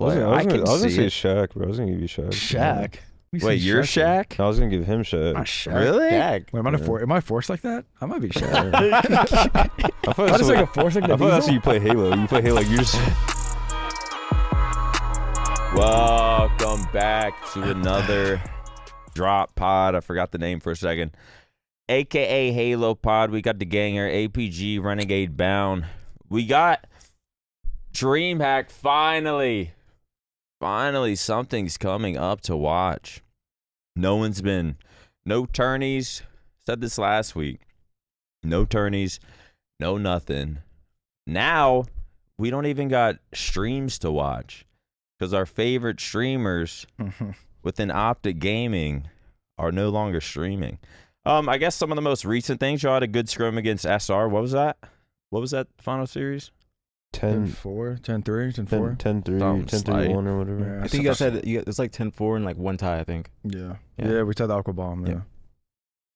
I was gonna say Shaq, bro. I was gonna give you Shaq. Shaq. Wait, you're Shaq? I was gonna give him Shaq. Not Shaq. Really? Shaq. Wait, am I forced like that? I might be Shaq. I thought that's like a force like the I thought that's Diesel? how you play Halo. You play Halo, like, you're just... Welcome back to another drop pod. I forgot the name for a second. AKA Halo pod. We got the gang here. APG Renegade Bound. We got Dreamhack finally. Finally, something's coming up to watch. No tourneys. Said this last week. No tourneys, no nothing. Now, we don't even got streams to watch because our favorite streamers within OpTic Gaming are no longer streaming. I guess some of the most recent things, y'all had a good scrim against SR. What was that? What was that final series? 10-4, 10-3, 10-4. 10-3, 10-3-1 or whatever. Yeah, I think you guys had it's like 10-4 and like one tie, I think. Yeah, we tried the Aqua Bomb. Yeah.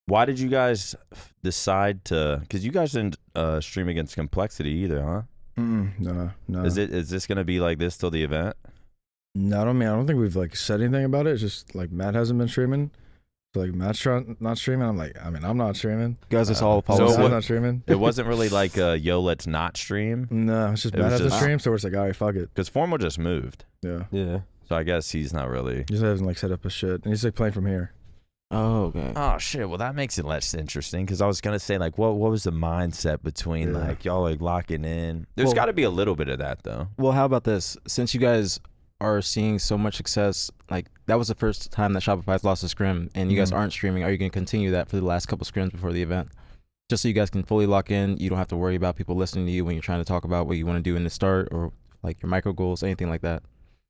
Why did you guys decide to? Because you guys didn't stream against Complexity either, huh? No. Is this gonna be like this till the event? No, I don't think we've like said anything about it. It's just like Matt hasn't been streaming. So like Matt's not streaming. I'm not streaming. You guys, it's all So policy. I'm not streaming. It wasn't really like yo, let's not stream. No, it's just It Matt was hasn't just- streamed, so we're just like, all right, fuck it. Because Formal just moved, Yeah. Yeah. so I guess he's not really. He just hasn't like set up his shit, and he's like playing from here. Oh, okay. Oh shit! Well, that makes it less interesting because I was gonna say like, what was the mindset between like y'all like locking in? There's got to be a little bit of that though. Well, how about this? Since you guys are seeing so much success, like that was the first time that Shopify's lost a scrim, and you guys aren't streaming. Are you going to continue that for the last couple scrims before the event? Just so you guys can fully lock in. You don't have to worry about people listening to you when you're trying to talk about what you want to do in the start or like your micro goals, anything like that.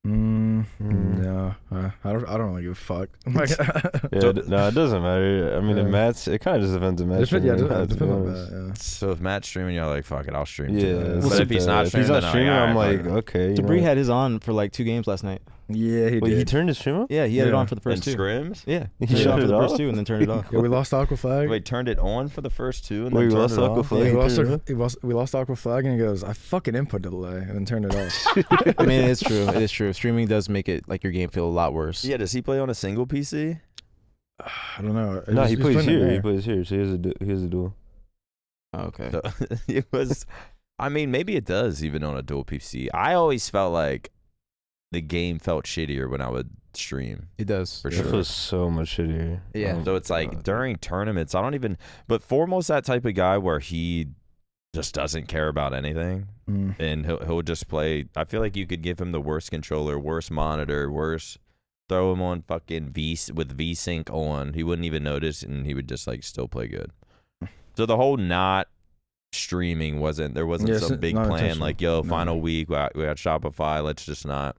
No, I don't really give a fuck. No, it doesn't matter. I mean, it kind of just depends on Matt's. It depends on that. Yeah. So if Matt's streaming, you're like, fuck it, I'll stream. Yeah, too. it's But if he's not streaming, I'm like, okay. Debris had his on for like 2 games last night. Yeah, he Wait, did. he turned his stream up? Yeah, he had it on for the in first 2. scrims. Yeah, He turned it shut on for it the off? first 2 and then turned it off. Yeah, we lost Aqua Flag. Wait, turned it on for the first 2 and Wait, then we turned lost it Aqua off? Flag? We lost Aqua Flag, and he goes, I fucking input delay, and then turned it off. I mean, it's true. It is true. Streaming does make it like your game feel a lot worse. Yeah, does he play on a single PC? I don't know. No, he plays here. He He plays here, so he has a duel. Okay. So, it was. I mean, maybe it does even on a dual PC. I always felt like the game felt shittier when I would stream. It does. For It sure. feels so much shittier. Yeah. So it's like during tournaments, I don't even. But Formal's that type of guy where he just doesn't care about anything, and he'll just play. I feel like you could give him the worst controller, worst monitor, throw him on fucking V-Sync on. He wouldn't even notice, and he would just like still play good. So the whole not streaming wasn't some big plan like, yo, final week we got Shopify. Let's just not.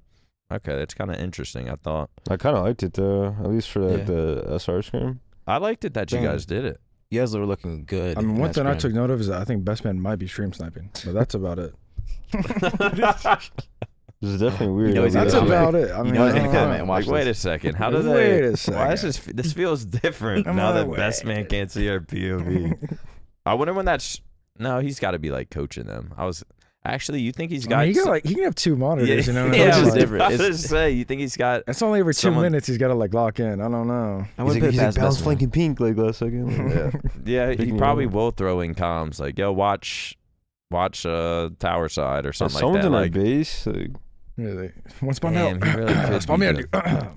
Okay, that's kind of interesting. I thought I kind of liked it though, at least for the SR scrim. I liked it that you guys did it. You guys were looking good. I mean, one thing I took scrim. note of is that I think Best Man might be stream sniping, but that's about it. This is definitely weird. You know, That's about it. I mean, know he's I gonna don't come know. and watch Like, wait a this. second. How do they? Wait a second. Why is this feels different now that Best Man can't see our POV? I wonder when that's. No, he's got to be like coaching them. Actually, you think he's got? I mean, he can have 2 monitors. You know, yeah, Coach is like, different. I was just say, you think he's got? It's only every 2 Someone- minutes he's got to like lock in. I don't know. I He's wouldn't like, put it past bounce Best Man. flanking pink like last second. Yeah, he Picking probably you up. will throw in comms like, yo, watch Tower Side or something like Someone's that. in our Like, base. Like, Really? One spawn damn, out. he really could. Spawn me be out.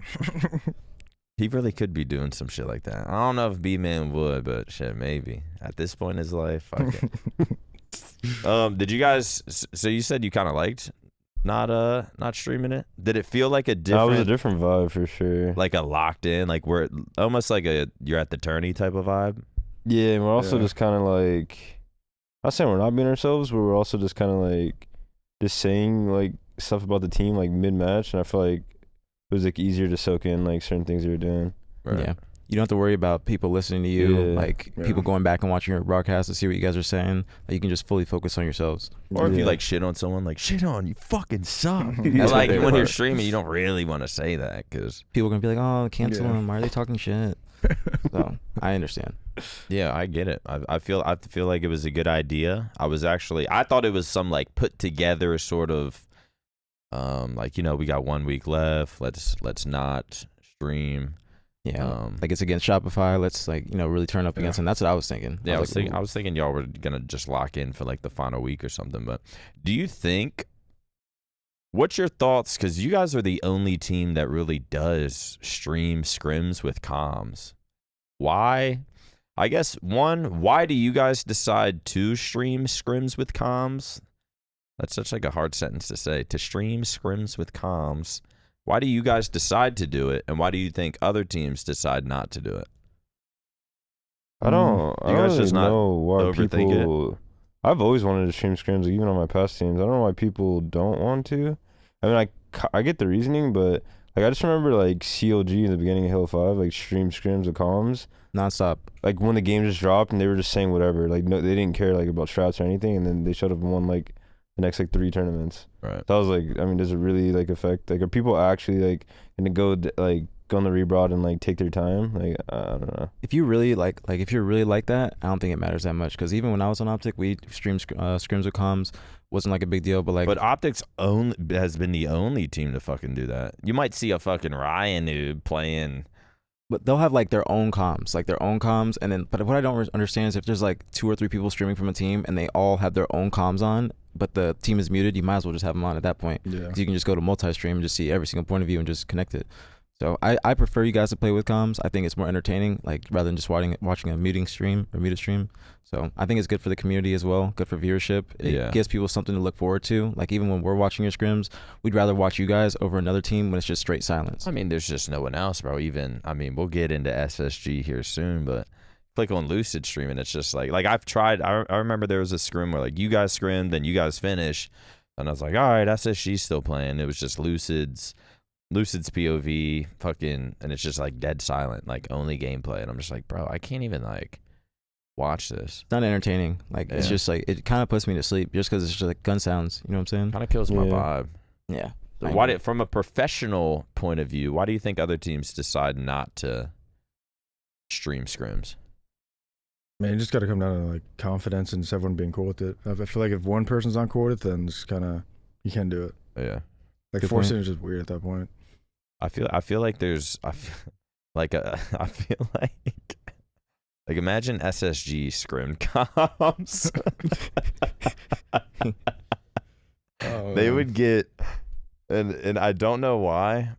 He really could be doing some shit like that. I don't know if B-Man would, but shit, maybe. At this point in his life, fuck it. Did you guys, so you said you kind of liked not streaming it? Did it feel like a that different, was a different vibe for sure. like a locked in, like where almost like you're at the tourney type of vibe? Yeah, and we're also Yeah. just kind of like, I'm not saying we're not being ourselves, but we're also just kind of like, just saying like stuff about the team like mid-match, and I feel like it was like easier to soak in like certain things they were doing. Right. Yeah. You don't have to worry about people listening to you, Yeah. like Yeah. people going back and watching your broadcast to see what you guys are saying. Like, you can just fully focus on yourselves. Or if you Yeah. like shit on someone, like shit on you fucking suck. That's It's my like favorite when you're part. streaming, you don't really want to say that because People are going to be like, oh, cancel Yeah. them. Why are they talking shit? So, I understand. yeah, I get it. I feel like it was a good idea. I thought it was some like put together sort of Like, we got 1 week left. Let's not stream. Yeah, like it's against Shopify. Let's really turn up against them. That's what I was thinking. Yeah, I was thinking y'all were gonna just lock in for like the final week or something. But do you think? What's your thoughts? Because you guys are the only team that really does stream scrims with comms. Why? I guess why do you guys decide to stream scrims with comms? That's such like a hard sentence to say. To stream scrims with comms. Why do you guys decide to do it, and why do you think other teams decide not to do it? I don't guys really just not know why overthink people. I've always wanted to stream scrims, like, even on my past teams. I don't know why people don't want to. I mean, I get the reasoning, but like I just remember like CLG in the beginning of Halo 5, like stream scrims with comms nonstop. Like when the game just dropped and they were just saying whatever. Like no, they didn't care like about strats or anything, and then they showed up and won like the next like 3 tournaments. Right. So I was like, I mean, does it really like affect? Like, are people actually like gonna go on the rebroad and like take their time? Like, I don't know. If you really if you're really like that, I don't think it matters that much. Because even when I was on OpTic, we streamed scrims with comms. Wasn't like a big deal, but OpTic's has been the only team to fucking do that. You might see a fucking Ryan noob playing, but they'll have like their own comms, and then. But what I don't understand is if there's like 2 or 3 people streaming from a team and they all have their own comms on, but the team is muted, you might as well just have them on at that point. Yeah. Because you can just go to multi-stream and just see every single point of view and just connect it. So I prefer you guys to play with comms. I think it's more entertaining, rather than just watching a muted stream. So I think it's good for the community as well, good for viewership. It gives people something to look forward to. Like even when we're watching your scrims, we'd rather watch you guys over another team when it's just straight silence. I mean, there's just no one else, bro. We'll get into SSG here soon, but click on Lucid stream and it's just like I've tried. I remember there was a scrim where like you guys scrimmed, then you guys finish, and I was like, all right, SSG's still playing. It was just Lucid's POV, fucking, and it's just like dead silent, like only gameplay, and I'm just like, bro, I can't even like watch this. It's not entertaining. It's just like it kind of puts me to sleep just because it's just like gun sounds. You know what I'm saying? Kind of kills my vibe. Yeah. So from a professional point of view, why do you think other teams decide not to stream scrims? Man, you just got to come down to like confidence and everyone being cool with it. I feel like if one person's not cool with it, then it's kind of you can't do it. Yeah. Like forcing is just weird at that point. I feel like imagine SSG scrim comms. They would get, and I don't know why,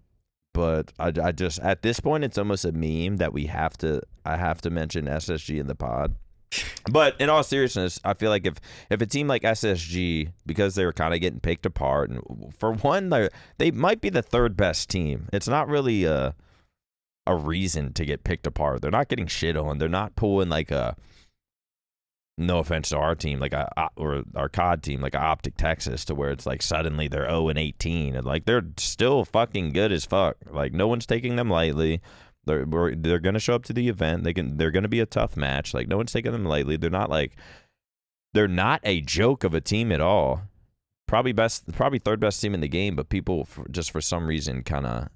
but I just at this point it's almost a meme that I have to mention SSG in the pod. But in all seriousness, I feel like if a team like SSG, because they were kind of getting picked apart, and for one, they might be the 3rd best team. It's not really a reason to get picked apart. They're not getting shit on. They're not pulling like a, no offense to our team, like or our COD team, like a OpTic Texas, to where it's like suddenly they're 0-18, and like they're still fucking good as fuck. Like no one's taking them lightly. They're gonna show up to the event. They're gonna be a tough match. Like no one's taking them lightly. They're not a joke of a team at all. Probably 3rd best team in the game, but people for some reason kind of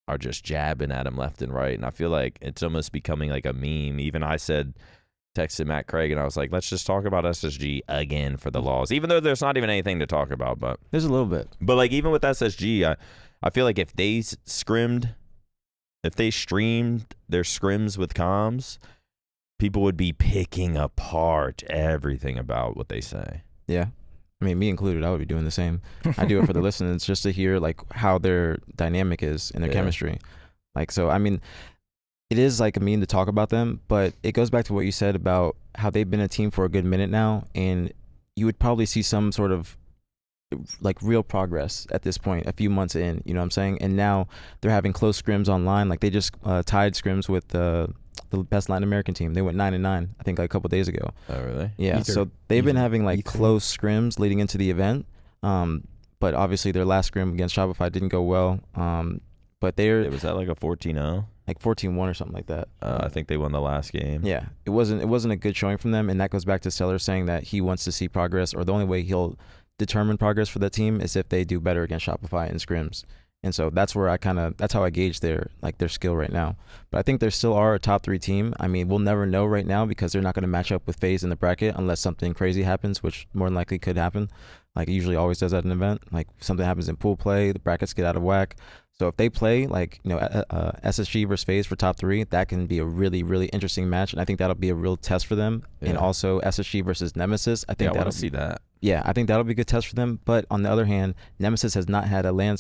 are just jabbing at them left and right. And I feel like it's almost becoming like a meme. Even I texted Matt Craig and I was like, let's just talk about SSG again for the laws, even though there's not even anything to talk about. But there's a little bit. But like even with SSG, I feel like if they streamed their scrims with comms, people would be picking apart everything about what they say. Yeah. I mean, me included, I would be doing the same. I do it for the listeners just to hear like how their dynamic is and their chemistry. Like, so, I mean, it is like a meme to talk about them, but it goes back to what you said about how they've been a team for a good minute now, and you would probably see some sort of like real progress at this point, a few months in, you know what I'm saying? And now they're having close scrims online. Like they just tied scrims with the best Latin American team. They went 9-9, I think, like a couple days ago. Oh, really? Yeah. So they've been having like close scrims leading into the event. But obviously their last scrim against Shopify didn't go well. But was that like a 14-0? Like 14-1 or something like that. I think they won the last game. Yeah. It wasn't a good showing from them, and that goes back to Stellar saying that he wants to see progress, or the only way he'll determine progress for that team is if they do better against Shopify in scrims. And so that's where that's how I gauge their skill right now. But I think they still are a top 3 team. I mean, we'll never know right now because they're not going to match up with FaZe in the bracket unless something crazy happens, which more than likely could happen. Like it usually always does at an event. Like something happens in pool play, the brackets get out of whack. So if they play like, you know, SSG versus FaZe for top 3, that can be a really, really interesting match. And I think that'll be a real test for them. Yeah. And also SSG versus Nemesis. I think I want that'll to see that. Yeah, I think that'll be a good test for them. But on the other hand, Nemesis has not had a land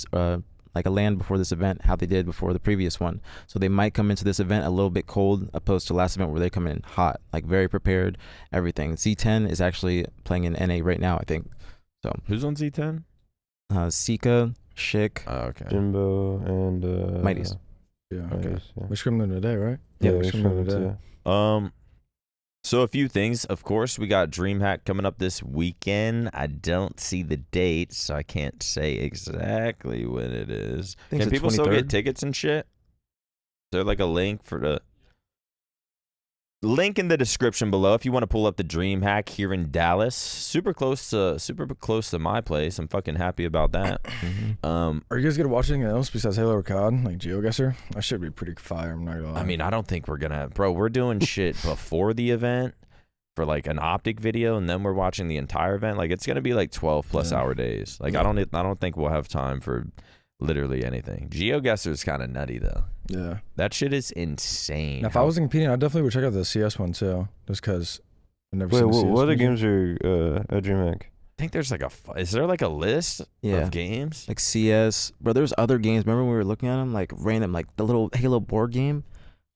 before this event how they did before the previous one. So they might come into this event a little bit cold opposed to last event where they come in hot, like very prepared, everything. Z10 is actually playing in NA right now, I think. So Who's on Z10? Sika, Schick, Okay. Jimbo and Mighties. Yeah. Mighties, yeah. We scrimmed them today, right? Yeah, we we scrimmed them scrimmed today. too. So a few things. Of course, we got Dreamhack coming up this weekend. I don't see the date, so I can't say exactly when it is. think Can it's the people still get 23rd. tickets and shit? Is there like a link for the link in the description below if you want to pull up the Dreamhack here in Dallas? Super close to my place. I'm fucking happy about that. Are you guys gonna watch anything else besides Halo or COD, like GeoGuessr? That should be pretty fire. I'm not gonna lie. I mean, I don't think we're gonna, bro. We're doing shit before the event for like an OpTic video, and then we're watching the entire event. Like it's gonna be like 12+ hour days. Like I don't think we'll have time for literally anything. GeoGuessr is kind of nutty though. Yeah. That shit is insane. Now, if I wasn't competing, I definitely would check out the CS one too, just because I've never Wait, seen the CS what other version. games are at DreamHack? I think there's like is there like a list Yeah. of games? like CS. Bro, there's other games. Remember when we were looking at them, like random, like the little Halo board game?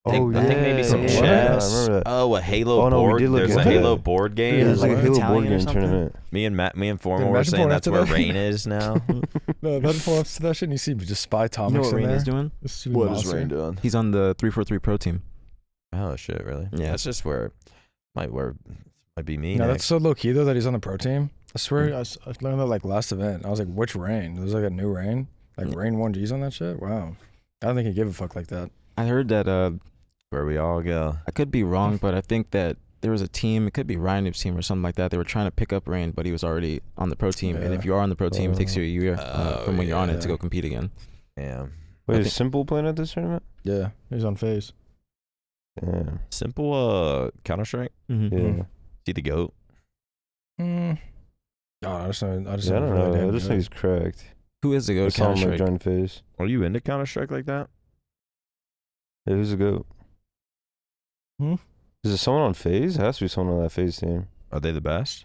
I think maybe some yeah. chess. I remember that. Oh, a Halo Oh, no, we board. did look There's a into Halo that. board Yeah, game. there's like a like Halo Italian board or game something? tournament. Me and Formal were imagine saying pulling up that's to where that. Rain is now. No, imagine pulling up to that shit and you see just spy You know Tomics what in Rain there. is doing? This is monster. doing? He's on the 343 Pro team. Oh shit, really? Yeah. That's just where might be me. No, next. that's so low key though that he's on the pro team. I swear, I learned that like last event. I was like, which Rain? There's like a new Rain, like Rain 1G's on that shit. Wow, I don't think he gave a fuck like that. I heard that, where we all go. I could be wrong, but I think that there was a team, it could be Ryan Noob's team or something like that. They were trying to pick up Rain, but he was already on the pro team. And Yeah. if you are on the pro team, it takes you a year from when you're on it to yeah. go compete again. Yeah. Wait, I is think- Simple playing at this tournament? Yeah, he's on FaZe. Yeah. Simple Counter Strike. Mm-hmm. Yeah. See the goat. Oh, I just Yeah, I know don't know. I just think he's cracked. Who is the I go to saw him Counter like Strike? join phase. Are you into Counter Strike like that? Yeah, who's the goat? Hmm? Is it someone on phase? It has to be someone on that phase team. Are they the best?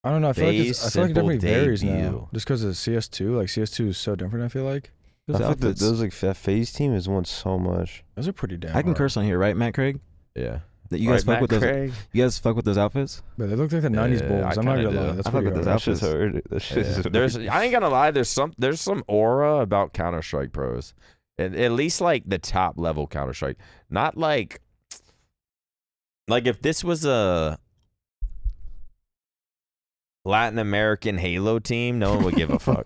I don't know. I feel like FaZe I feel like it Simple definitely varies now, debut. just because of CS2. Like CS2 is so different. I feel like Who's I the think that outfits? those like that phase team has won so much. those are pretty damn. I can hard. curse on here, right, Matt Craig? Yeah. That you guys fuck with those. Craig? You guys fuck with those outfits? But they look like the '90s Yeah, Bulls. I I'm not kinda gonna lie. do. That's I fuck pretty with hard. those That shit's outfits. hard. That shit is There's I ain't gonna lie, there's some aura about Counter Strike pros. And at least like the top level Counter Strike. Not like if this was a Latin American Halo team, no one would give a fuck.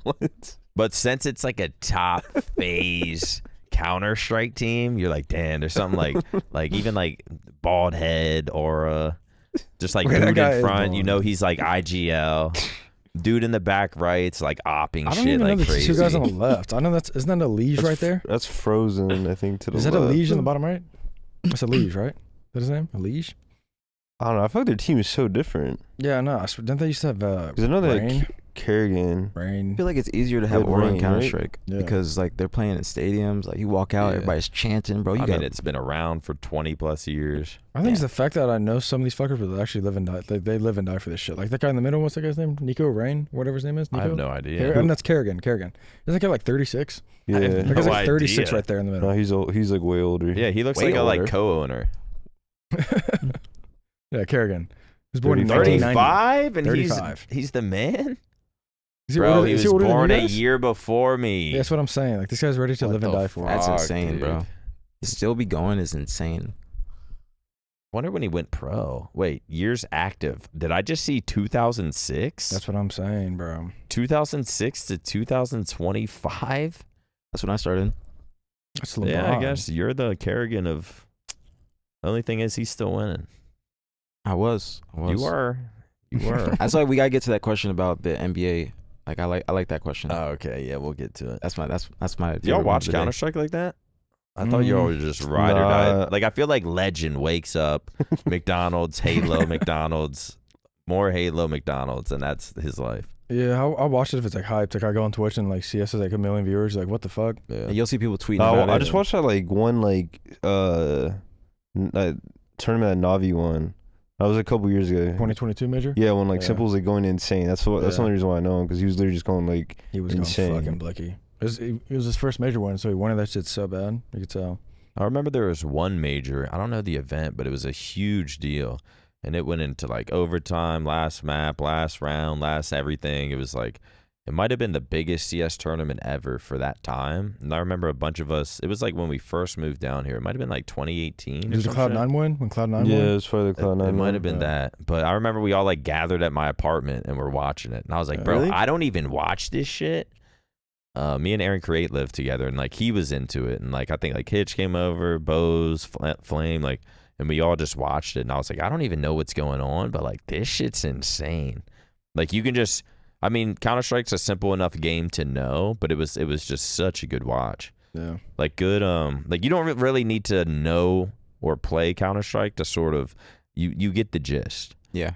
What? But since it's like a top phase Counter Strike team, you're like, damn, there's something like even like bald head aura, just like Wait, that dude guy in is front, you bald. know he's like IGL. Dude in the back right's like opping I don't shit even know like the crazy. two guys on the left. I know isn't that a Liege right there? That's Frozen, I think, to the Is that a left. Liege in the bottom right? That's a Liege, right? Is that his name? A Liege? I don't know. I feel like their team is so different. Yeah, no. Didn't they used to have Because I know they Rain? had Kerrigan. I Rain. feel like it's easier to have Good aura in Rain, Counter right? Strike Yeah. because like they're playing in stadiums. Like you walk out, Yeah. everybody's chanting, bro. You I got mean, it's been around for 20+ years. I think it's the fact that I know some of these fuckers, but they actually live and die. They live and die for this shit. Like that guy in the middle. What's that guy's name? Nico Rain, whatever his name is. I Nico? have no idea. And that's Kerrigan. Isn't that guy like 36? Yeah. have That no guy's like 36 idea. right there in the middle. No, he's old. He's like way older. Yeah, he looks Way like a older. co-owner. Yeah, Kerrigan. He was born in 35. 1990. 35 and 35. he's the man? Is he Bro, older- he is was older than born you a guys? year before me. Yeah, that's what I'm saying. Like this guy's ready to What live and the die for. That's Fuck, insane, dude. bro. To still be going is insane. Wonder when he went pro. Wait, years active. Did I just see 2006? That's what I'm saying, bro. 2006 to 2025? That's when I started. That's LeBron. Yeah, I guess you're the Kerrigan of. The only thing is he's still winning. I was. You were. You were. That's why we gotta get to that question about the NBA. Like I like that question. Oh, okay, yeah, we'll get to it. That's my. Do y'all favorite one watch of the day. Counter Strike like that? I thought you all were just ride or die. Nah. Like I feel like Legend wakes up, McDonald's, Halo, McDonald's, more Halo McDonald's, and that's his life. Yeah, I'll watch it if it's like hyped. Like I go on Twitch and like CS has like 1 million viewers. Like what the fuck? Yeah. And you'll see people tweeting about it. I just watched that like one like tournament that Navi won. That was a couple years ago. 2022 major. Yeah, when like Yeah. Simple was like going insane. That's the only reason why I know him, because he was literally just going like He was insane. going fucking blicky. It was his first major one, so he wanted that shit so bad. You could tell. I remember there was one major. I don't know the event, but it was a huge deal. And it went into like overtime, last map, last round, last everything. It was like, it might have been the biggest CS tournament ever for that time. And I remember a bunch of us, it was like when we first moved down here. It might have been like 2018. Did the Cloud9 win? When Cloud9 Yeah, won? it was for the Cloud9. It might have been Yeah. that. But I remember we all like gathered at my apartment and we're watching it. And I was like, bro, Really? I don't even watch this shit. Me and Aaron Create lived together, and like he was into it. And like I think like Hitch came over, Bose, Flame, like, and we all just watched it. And I was like, I don't even know what's going on, but like this shit's insane. Like you can just, I mean, Counter-Strike's a simple enough game to know, but it was just such a good watch. Yeah. Like good, like you don't really need to know or play Counter-Strike to sort of, you get the gist. Yeah.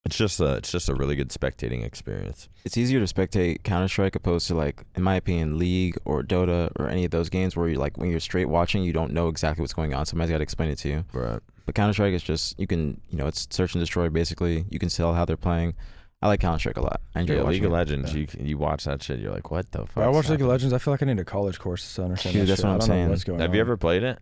It's just a really good spectating experience. It's easier to spectate Counter-Strike opposed to, like, in my opinion, League or Dota or any of those games where you're like, when you're straight watching, you don't know exactly what's going on. Somebody's got to explain it to you. Right. But Counter-Strike is just, you can, it's search and destroy basically. You can tell how they're playing. I like Counter-Strike a lot. I enjoy Yeah, watching League of it. Legends, Yeah. you watch that shit, you're like, what the fuck? I watch League of Legends. I feel like I need a college course to understand Dude, that that's shit. what I'm I don't know saying. what's going Have on. you ever played it?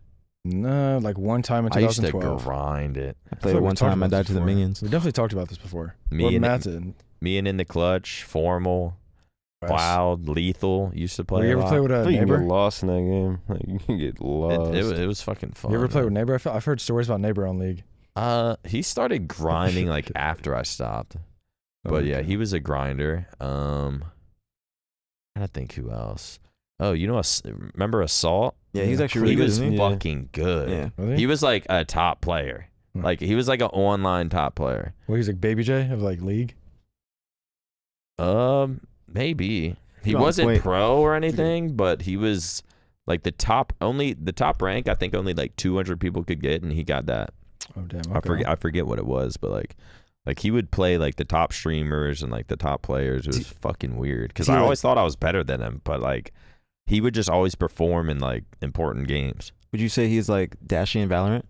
No, like one time in I used to 2012. grind it. I I played feel it like one we talked time. I about died this to the before. minions. We definitely talked about this before. Me Or and Matt did. Me and In the Clutch, Formal, Wes. Wild, Lethal used to play. You a ever lot. play with I a think you can neighbor? get lost in that game. Like you can get lost. It was fucking fun. You ever play man. with neighbor? I've heard stories about neighbor on League. He started grinding like after I stopped. But yeah, he was a grinder. I don't think who else. Oh, remember Assault? Yeah, he's Yeah. actually really He good, was isn't he? fucking good. Yeah. Really? He was like a top player. Hmm. Like he was like an online top player. Well, he's like Baby J of like League. Maybe. He No, wasn't wait. pro or anything, but he was like the top rank. I think only like 200 people could get, and he got that. Oh damn. I Okay. forget what it was, but like he would play like the top streamers and like the top players. It was fucking weird because he I like- always thought I was better than him, but like he would just always perform in like important games. Would you say he's like Dashy in Valorant?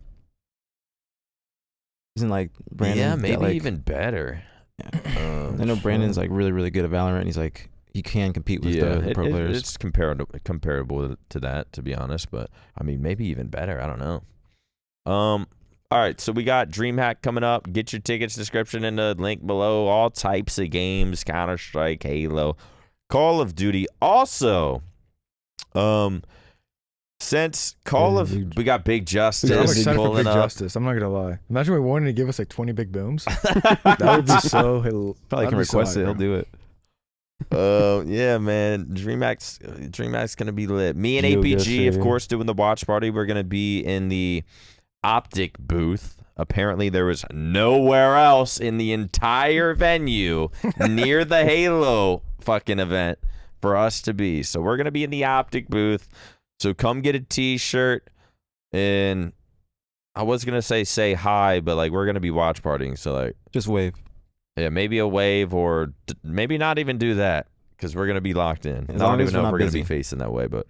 Isn't like Brandon? Yeah, got, maybe like- even better. Yeah. I know Brandon's like really, really good at Valorant. He's like, he can compete with the pro players. It's comparable to that, to be honest. But I mean, maybe even better. I don't know. All right, so we got Dreamhack coming up. Get your tickets, description in the link below. All types of games: Counter-Strike, Halo, Call of Duty. Also, since we got Big Justice Dude, I'm excited for pulling Big up. Justice. I'm not gonna lie. Imagine we wanted to give us like 20 big booms. That would be so. Probably that'd can be so request hype, it. He'll bro. do it. Yeah, man. Dreamhack's gonna be lit. Me and Geo APG, of Gusher. course, doing the watch party. We're gonna be in the OpTic booth. Apparently, there was nowhere else in the entire venue near the Halo fucking event for us to be. So we're gonna be in the OpTic booth. So come get a T-shirt, and I was gonna say hi, but like we're gonna be watch partying. So like. Just wave. Yeah, maybe a wave or maybe not even do that because we're going to be locked in. As I long don't as even know we're if not we're going to be busy. facing that way, but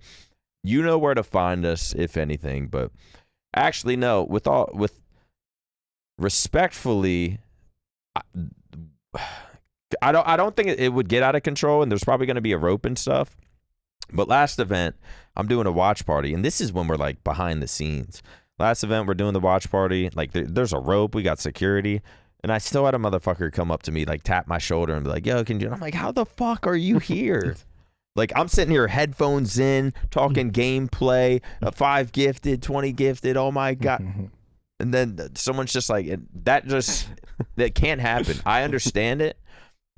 you know where to find us, if anything. But actually, no, with respectfully, I don't think it would get out of control, and there's probably going to be a rope and stuff. But last event, I'm doing a watch party, and this is when we're like behind the scenes. Last event, we're doing the watch party. Like there's a rope, we got security. And I still had a motherfucker come up to me, like tap my shoulder and be like, yo, can you? I'm like, how the fuck are you here? Like, I'm sitting here, headphones in, talking gameplay, 5 gifted, 20 gifted. Oh my God. And then someone's just like, that can't happen. I understand it.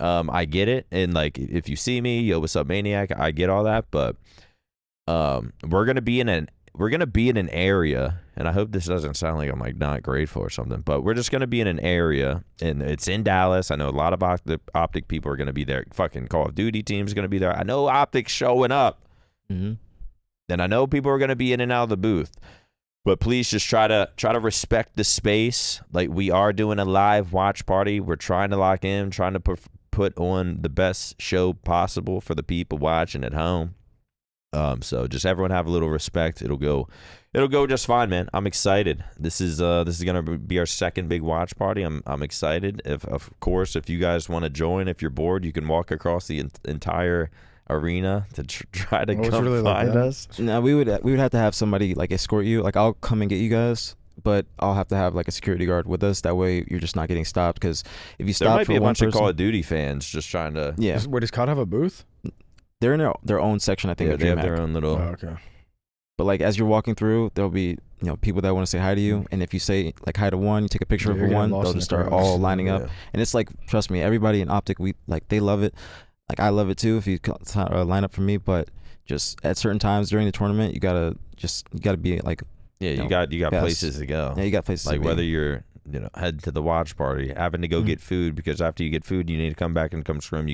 I get it. And like, if you see me, yo, what's up, Maniac? I get all that. But we're going to be in an area, and I hope this doesn't sound like I'm like not grateful or something, but we're just going to be in an area, and it's in Dallas. I know a lot of OpTic people are going to be there. Fucking Call of Duty team's going to be there. I know OpTic's showing up, Mm-hmm. and I know people are going to be in and out of the booth. But please just try to respect the space. Like, we are doing a live watch party. We're trying to lock in, trying to put on the best show possible for the people watching at home. So just everyone have a little respect. It'll go just fine, man. I'm excited. This is gonna be our second big watch party. I'm excited. Of course, if you guys want to join, if you're bored, you can walk across the entire arena to try to come really find us. No, we would have to have somebody like escort you. Like, I'll come and get you guys, but I'll have to have like a security guard with us. That way, you're just not getting stopped. Because if you There stop might for be a one bunch of person, Call of Duty fans just trying to. yeah, Does COD have a booth? they're in their own section. I think Yeah, of they have DreamHack. their own little. Oh, okay. But like, as you're walking through, there'll be people that want to say hi to you, and if you say like hi to one, you take a picture You're of getting one, lost they'll in just the start crowd. all lining up. Yeah. And it's like, trust me, everybody in OpTic, they love it. Like, I love it too if you line up for me. But just at certain times during the tournament, you gotta be like, Yeah, you know, got yes. places to go. yeah, you got places Like, to be. whether you're heading to the watch party, having to go get food, because after you get food, you need to come back and come scrim.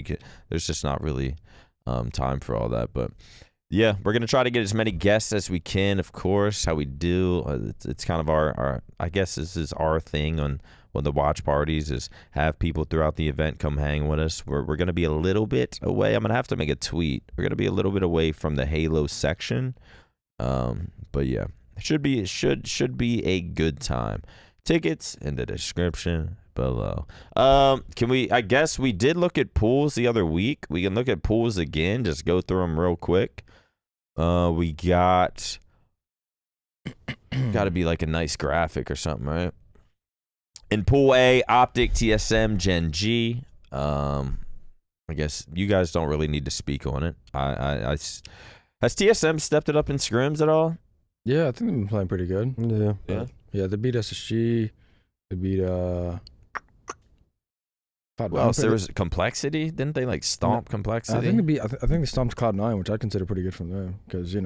There's just not really time for all that. But yeah, we're gonna try to get as many guests as we can. Of course, how we do. It's kind of our. I guess this is our thing on the watch parties, is have people throughout the event come hang with us. We're gonna be a little bit away. I'm gonna have to make a tweet. We're gonna be a little bit away from the Halo section. But yeah, should be a good time. Tickets in the description below. I guess we did look at pools the other week. We can look at pools again. Just go through them real quick. We got to be like a nice graphic or something, right? In Pool A, OpTic, TSM, Gen G. I guess you guys don't really need to speak on it. Has TSM stepped it up in scrims at all? Yeah, I think they've been playing pretty good. Yeah. Yeah, they beat SSG. They beat Well, there was complexity. Didn't they like stomp complexity? I think they beat. I think they stomped Cloud9, which I consider pretty good from them because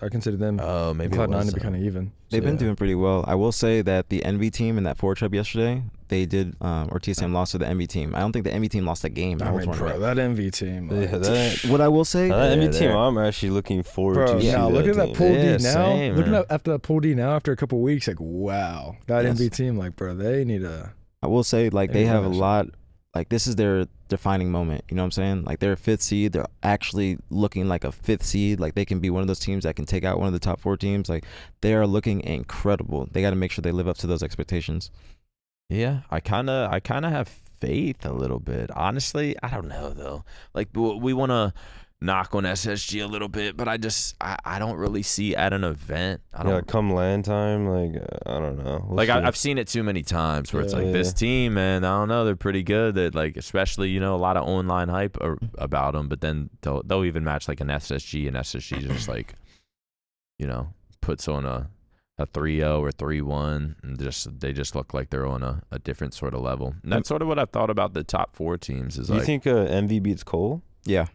I consider them Oh, maybe Cloud9 to be kind of even. They've been yeah. doing pretty well. I will say that the Envy team in that 4-trip yesterday, they did, or TSM lost to the Envy team. I don't think the Envy team lost a game. I mean, bro, that MV team. Yeah, Like, that What I will say, MV team, they're- I'm actually looking forward bro, to. yeah, see look at that team. pool Yeah, D now. same, Looking man. at after that pool D now, after a couple weeks, like wow, that Yes. MV team, like bro, they need a. I will say, like, They they have a win that lot, like, this is their defining moment. You know what I'm saying? Like, they're a 5th seed. They're actually looking like a 5th seed. Like, they can be one of those teams that can take out one of the top 4 teams. Like, they are looking incredible. They got to make sure they live up to those expectations. Yeah, I kind of have faith a little bit. Honestly, I don't know though. Like, we want to knock on SSG a little bit, but I don't really see at an event. I don't Yeah, come land time, like I don't know. We'll like see. I've seen it too many times where it's like Yeah. this team, man. I don't know, they're pretty good. That like, especially a lot of online hype about them, but then they'll even match like an SSG, and SSG just like puts on a 3-0 or 3-1, and they just look like they're on a different sort of level. And that's sort of what I've thought about the top 4 teams. Is Do you like, think MV beats Cole? Yeah.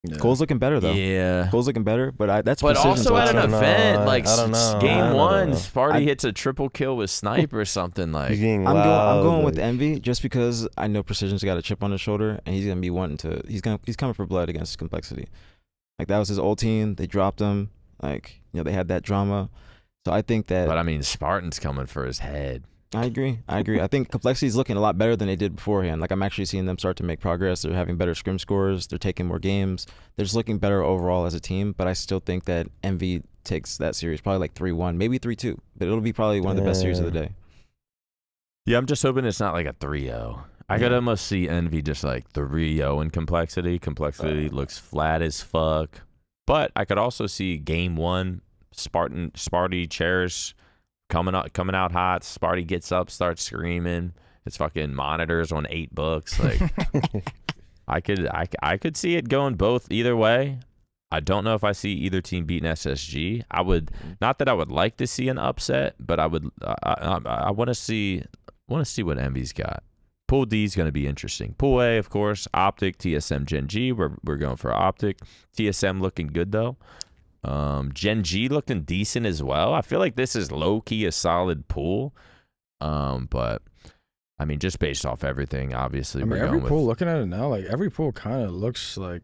Yeah. Cole's looking better, though. yeah. Cole's looking better, but that's But precision also to at watch. an I don't know. event, like I don't know. I game don't one, know. Sparty hits a triple kill with Snipe or something. Like, He's getting I'm loud, going with like- Envy just because I know Precision's got a chip on his shoulder, and he's gonna be wanting to. He's coming for blood against Complexity. Like, that was his old team. They dropped him. Like, they had that drama. So I think that. but I mean, Spartan's coming for his head. I agree. I think Complexity's looking a lot better than they did beforehand. Like, I'm actually seeing them start to make progress. They're having better scrim scores. They're taking more games. They're just looking better overall as a team. But I still think that MV takes that series probably like 3-1, maybe 3-2. But it'll be probably one of the best series of the day. Yeah, I'm just hoping it's not like a 3-0. I could almost see Envy just like 3-0 in Complexity. Complexity looks flat as fuck. But I could also see game 1, Sparty chairs coming out hot. Sparty gets up, starts screaming. His fucking monitors on $8. Like, I could see it going both either way. I don't know if I see either team beating SSG. I would not that I would like to see an upset, but I would. I want to see what Envy's got. Pool D is going to be interesting. Pool A, of course, OpTic, TSM, Gen G. We're going for OpTic. TSM looking good though. Gen G looking decent as well. I feel like this is low key a solid pool. But I mean, just based off everything, obviously I mean, we're every going pool. with. Looking at it now, like every pool kind of looks like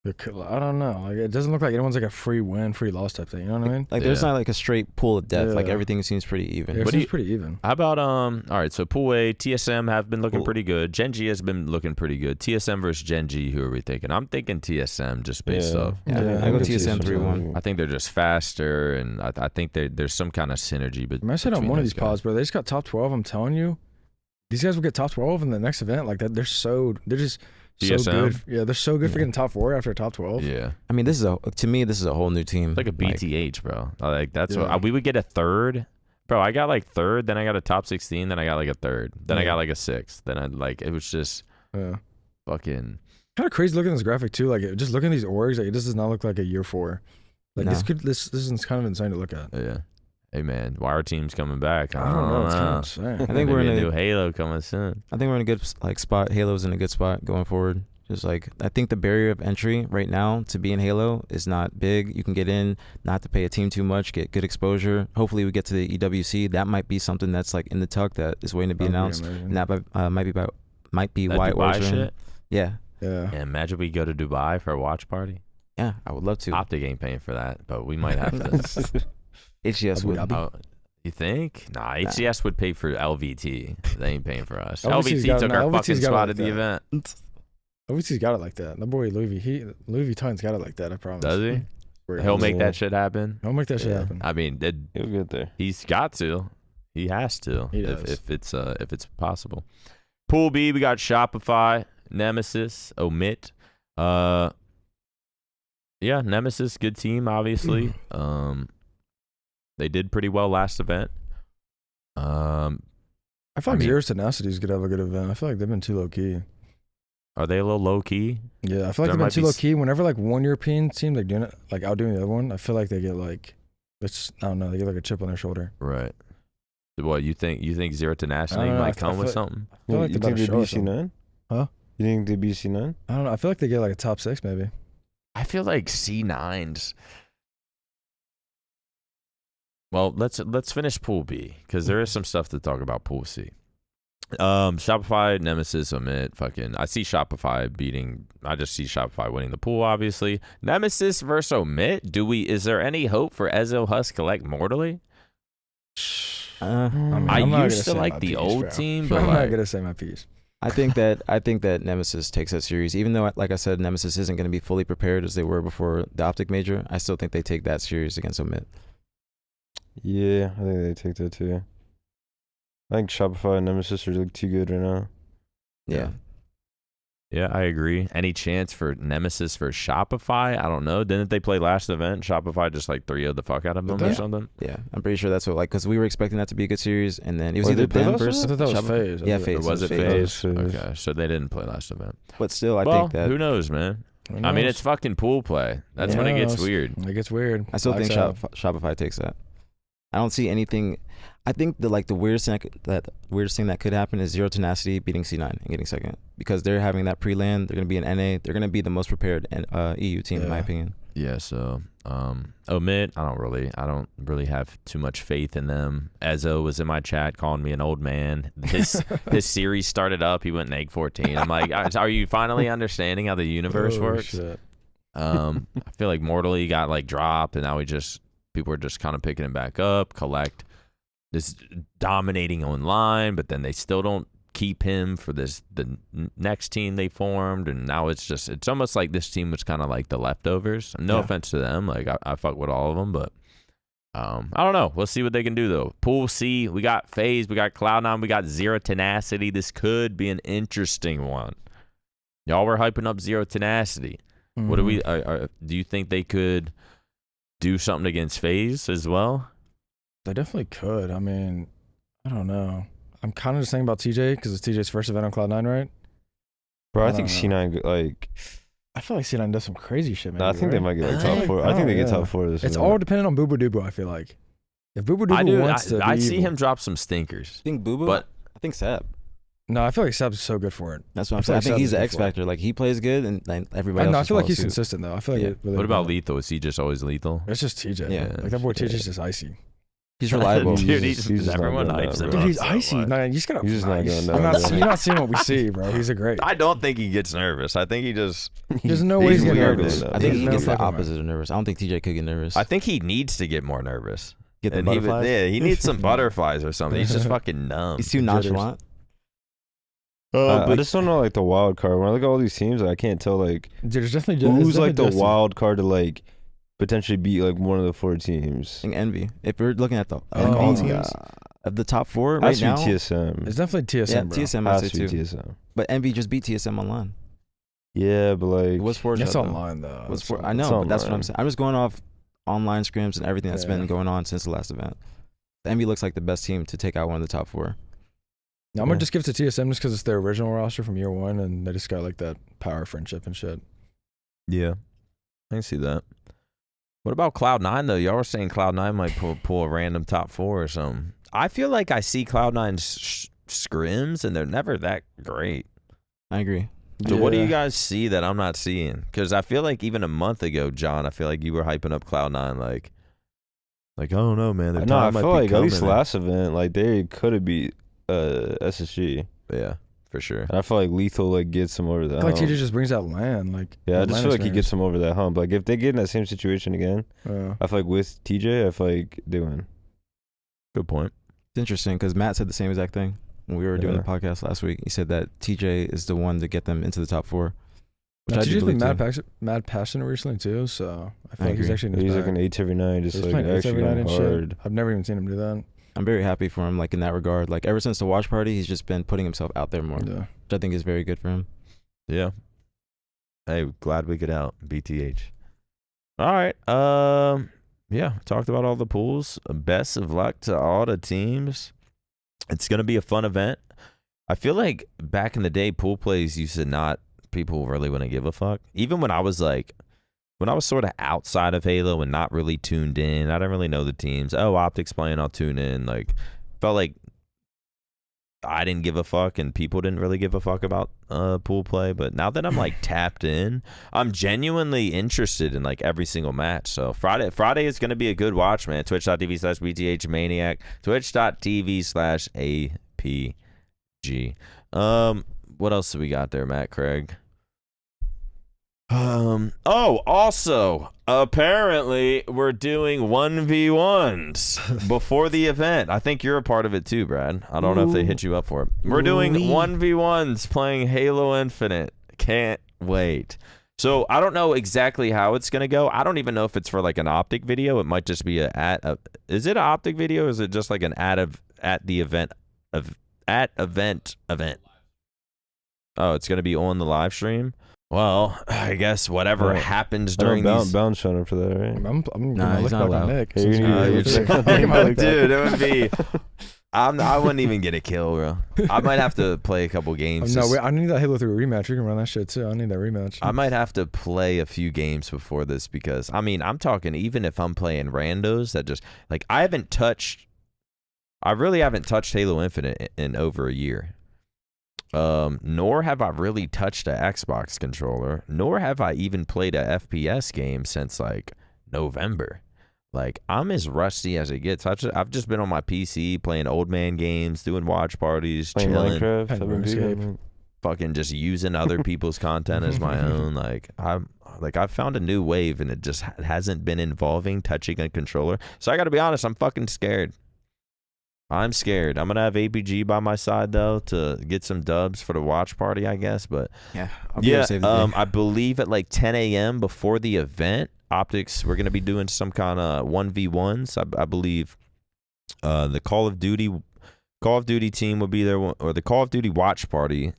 I don't know. Like it doesn't look like anyone's like a free win, free loss type thing. You know what I mean? Like there's not like a straight pool of depth. Like everything seems pretty even. It seems pretty even. How about all right, so Pool A, TSM have been looking pretty good. Gen G has been looking pretty good. TSM versus Gen G, who are we thinking? I'm thinking TSM just based off. I go TSM 3-1. I think they're just faster, and I think there's some kind of synergy. But I said on one of these pods, bro, they just got top 12. I'm telling you, these guys will get top 12 in the next event. Like that, they're just so good. Yeah, they're so good for getting top 4 after top 12. Yeah. I mean, this is a whole new team. It's like a BTH, bro. Like that's what we would get a third. Bro, I got like third, then I got a top 16, then I got like a third, then I got like a sixth, then I like it was just fucking kind of crazy looking at this graphic too. Like just looking at these orgs, like it just does not look like a year 4. Like this is kind of insane to look at. Yeah. Hey man, why our team's coming back? I don't know. It's kind of insane. I think we're in a new Halo coming soon. I think we're in a good spot. Halo's in a good spot going forward. Just like I think the barrier of entry right now to be in Halo is not big. You can get in, not have to pay a team too much, get good exposure. Hopefully we get to the EWC. That might be something that's like in the tuck that is waiting to be announced. And that might be why Dubai shit? Yeah. Imagine we go to Dubai for a watch party. Yeah, I would love to. OpTic ain't paying for that, but we might have to. HCS would. You think? Nah, HCS would pay for LVT. They ain't paying for us. LVT's LVT took our LVT's fucking spot at the that. event. LVT's got it like that. That boy Louis Vuitton's got it like that. I promise. Does he? He'll make that shit happen. He'll make that shit happen. I mean, he'll get there. He's got to. He has to. He does. If it's possible. Pool B, we got Shopify, Nemesis, Omit. Yeah, Nemesis, good team, obviously. They did pretty well last event. I feel like Zero's Tenacities could have a good event. I feel like they've been too low key. Are they a little low key? Yeah, I feel like they've been too low key. Whenever like one European team like doing it, like outdoing the other one, I feel like they get like, I don't know, they get like a chip on their shoulder. Right. What you think Zero Tenacity might come with something? I feel like you think they beat C9? Huh? You think they beat C9? I don't know. I feel like they get like a top 6 maybe. I feel like C9's. Well, let's finish Pool B because there is some stuff to talk about Pool C. Shopify, Nemesis, Omit, I see Shopify beating. I just see Shopify winning the pool. Obviously, Nemesis versus Omit. Is there any hope for Ezo Husk collect mortally? I used to like the old team, but I'm not gonna say my piece. I think that Nemesis takes that series, even though, like I said, Nemesis isn't going to be fully prepared as they were before the OpTic major. I still think they take that series against Omit. Yeah, I think they take that too. I think Shopify and Nemesis are like too good right now. Yeah, I agree. Any chance for Nemesis for Shopify? I don't know. Didn't they play last event? Shopify just like 3-0'd the fuck out of them or something? Yeah, I'm pretty sure that's what, like, because we were expecting that to be a good series, and then it was either them versus. I thought that was FaZe. Yeah, FaZe. Was it FaZe? Okay, so they didn't play last event. But still, I think that. Who knows, man? I mean, it's fucking pool play. That's when it gets weird. It gets weird. I still think Shopify takes that. I don't see anything. I think the weirdest thing that could happen is Zero Tenacity beating C9 and getting second, because they're having that pre-land. They're gonna be an NA. They're gonna be the most prepared EU team in my opinion. Yeah. So Omit, I don't really have too much faith in them. Ezo was in my chat calling me an old man. This series started up. He went in egg 14. I'm like, are you finally understanding how the universe works? Shit. I feel like Mortally got like dropped, and now people are just kind of picking him back up. Collect this dominating online, but then they still don't keep him for the next team they formed, and now it's almost like this team was kind of like the leftovers. No offense to them, like I fuck with all of them, but I don't know. We'll see what they can do though. Pool C, we got FaZe, we got Cloud9, we got Zero Tenacity. This could be an interesting one. Y'all were hyping up Zero Tenacity. Mm-hmm. What do we? Do you think they could do something against FaZe as well? They definitely could. I mean, I don't know. I'm kind of just thinking about TJ because it's TJ's first event on Cloud9, right? Bro, I think C9 like. I feel like C9 does some crazy shit, man. No, I think they might get like top 4. I think they get top 4 this. It's all dependent on Boobo Dubo. I feel like if Boobo Dubo wants to, I see him drop some stinkers. I think Boobo, but I think Sab. No, I feel like Sab's so good for it. That's what I'm saying. I think he's the X factor. Like he plays good, and like, everybody else. I feel like he's consistent though. I feel like. What about Lethal? Is he just always lethal? It's just TJ. Yeah, like that boy TJ's just icy. He's reliable. Dude, He's just not everyone going hypes down, him bro. up Dude, he's so icy. much. No, you just gotta. He's just not going I'm down, not, bro. you're not seeing what we see, bro. He's a great. I don't think he gets nervous. I think he just. There's no way he's getting weird, nervous. dude. I think There's he no gets the fucking way. opposite of nervous. I don't think TJ could get nervous. I think he needs to get more nervous. Get the And he would- butterflies. yeah, he needs some butterflies or something. He's just fucking numb. He's too Jitters. nonchalant. I just don't know like the wild card. When I look at all these teams, like, I can't tell like Dude, there's definitely who's like the Justin. wild card to like potentially beat like one of the 4 teams. I think Envy. If we're looking at the Oh, all teams yeah. of the top 4 Has right to now, be TSM. It's definitely TSM, yeah, bro. TSM I Has say to be too. TSM. But Envy just beat TSM online. Yeah, but like What's for That's online though. What's That's for? I online. know, It's but that's what I'm online. saying. I'm just going off online scrims and everything that's Yeah. been going on since the last event. The Envy looks like the best team to take out one of the top 4. Now, I'm gonna Yeah. just give it to TSM just because it's their original roster from year 1, and they just got like that power friendship and shit. Yeah, I can see that. What about Cloud9 though? Y'all were saying Cloud9 might pull a random top 4 or something. I feel like I see Cloud9's scrims and they're never that great. I agree. So what do you Yeah. guys see that I'm not seeing? Because I feel like even a month ago, John, I feel like you were hyping up Cloud9 like I don't know, man. Their no, I time might feel be like at least coming. last event, like they could have beat SSG, Yeah, for sure. and I feel like Lethal like gets him over that. I feel like hump. TJ just brings out land. Like Yeah, I the just land feel like he experience. gets him over that hump. Like if they get in that same situation again, I feel like with TJ, I feel like they win. Good point. It's interesting because Matt said the same exact thing when we were doing the Yeah. podcast last week. He said that TJ is the one to get them into the top 4. Which Now, I do TJ's been believe mad, too. mad passionate recently too, so I feel I like he's agree. actually in his He's bag. like an 8 every night, just He's like playing eights actually every night going and hard. shit. I've never even seen him do that. I'm very happy for him, like in that regard. Like ever since the watch party, he's just been putting himself out there more, Yeah. which I think is very good for him. Yeah. Hey, glad we could out BTH. All right. Yeah, talked about all the pools. Best of luck to all the teams. It's gonna be a fun event. I feel like back in the day, pool plays used to not people really want to give a fuck. Even when I was sort of outside of Halo and not really tuned in, I didn't really know the teams. Oh, OpTic's playing, I'll tune in. Like, felt like I didn't give a fuck and people didn't really give a fuck about pool play. But now that I'm like tapped in, I'm genuinely interested in like every single match. So Friday is going to be a good watch, man. Twitch.tv/BTH Maniac, Twitch.tv/APG. What else do we got there, Matt Craig? Also, apparently we're doing 1v1s before the event. I think you're a part of it too, Brad. I don't know if they hit you up for it. We're doing 1v1s playing Halo Infinite. Can't wait. So I don't know exactly how it's gonna go. I don't even know if it's for like an OpTic video. It might just be is it an OpTic video? Or is it just like an at the event event? Oh, it's gonna be on the live stream. Well, I guess whatever happens during these. Bounce showing up for that, right? I'm Nah, gonna he's look not back on allowed. Nick. Hey, you're since gonna we- get your Look at my- Dude, it would be. I wouldn't even get a kill, bro. I might have to play a couple games. No, wait, I need that Halo 3 rematch. We can run that shit too. I need that rematch. I might have to play a few games before this because I mean I'm talking even if I'm playing randos that just like I really haven't touched Halo Infinite in over a year. Nor have I really touched an Xbox controller, nor have I even played a FPS game since like November. Like I'm as rusty as it gets. I've just been on my PC playing old man games, doing watch parties, Playing chilling, Minecraft, Playing WP. RuneScape. fucking just using other people's content as my own. I've found a new wave and it just hasn't been involving touching a controller. So I got to be honest, I'm fucking scared. I'm scared. I'm gonna have APG by my side though to get some dubs for the watch party, I guess. But Yeah, I'll be able to save the day. I believe at like 10 a.m. before the event, OpTics, we're gonna be doing some kind of 1v1s. I believe the Call of Duty team will be there, or the Call of Duty watch party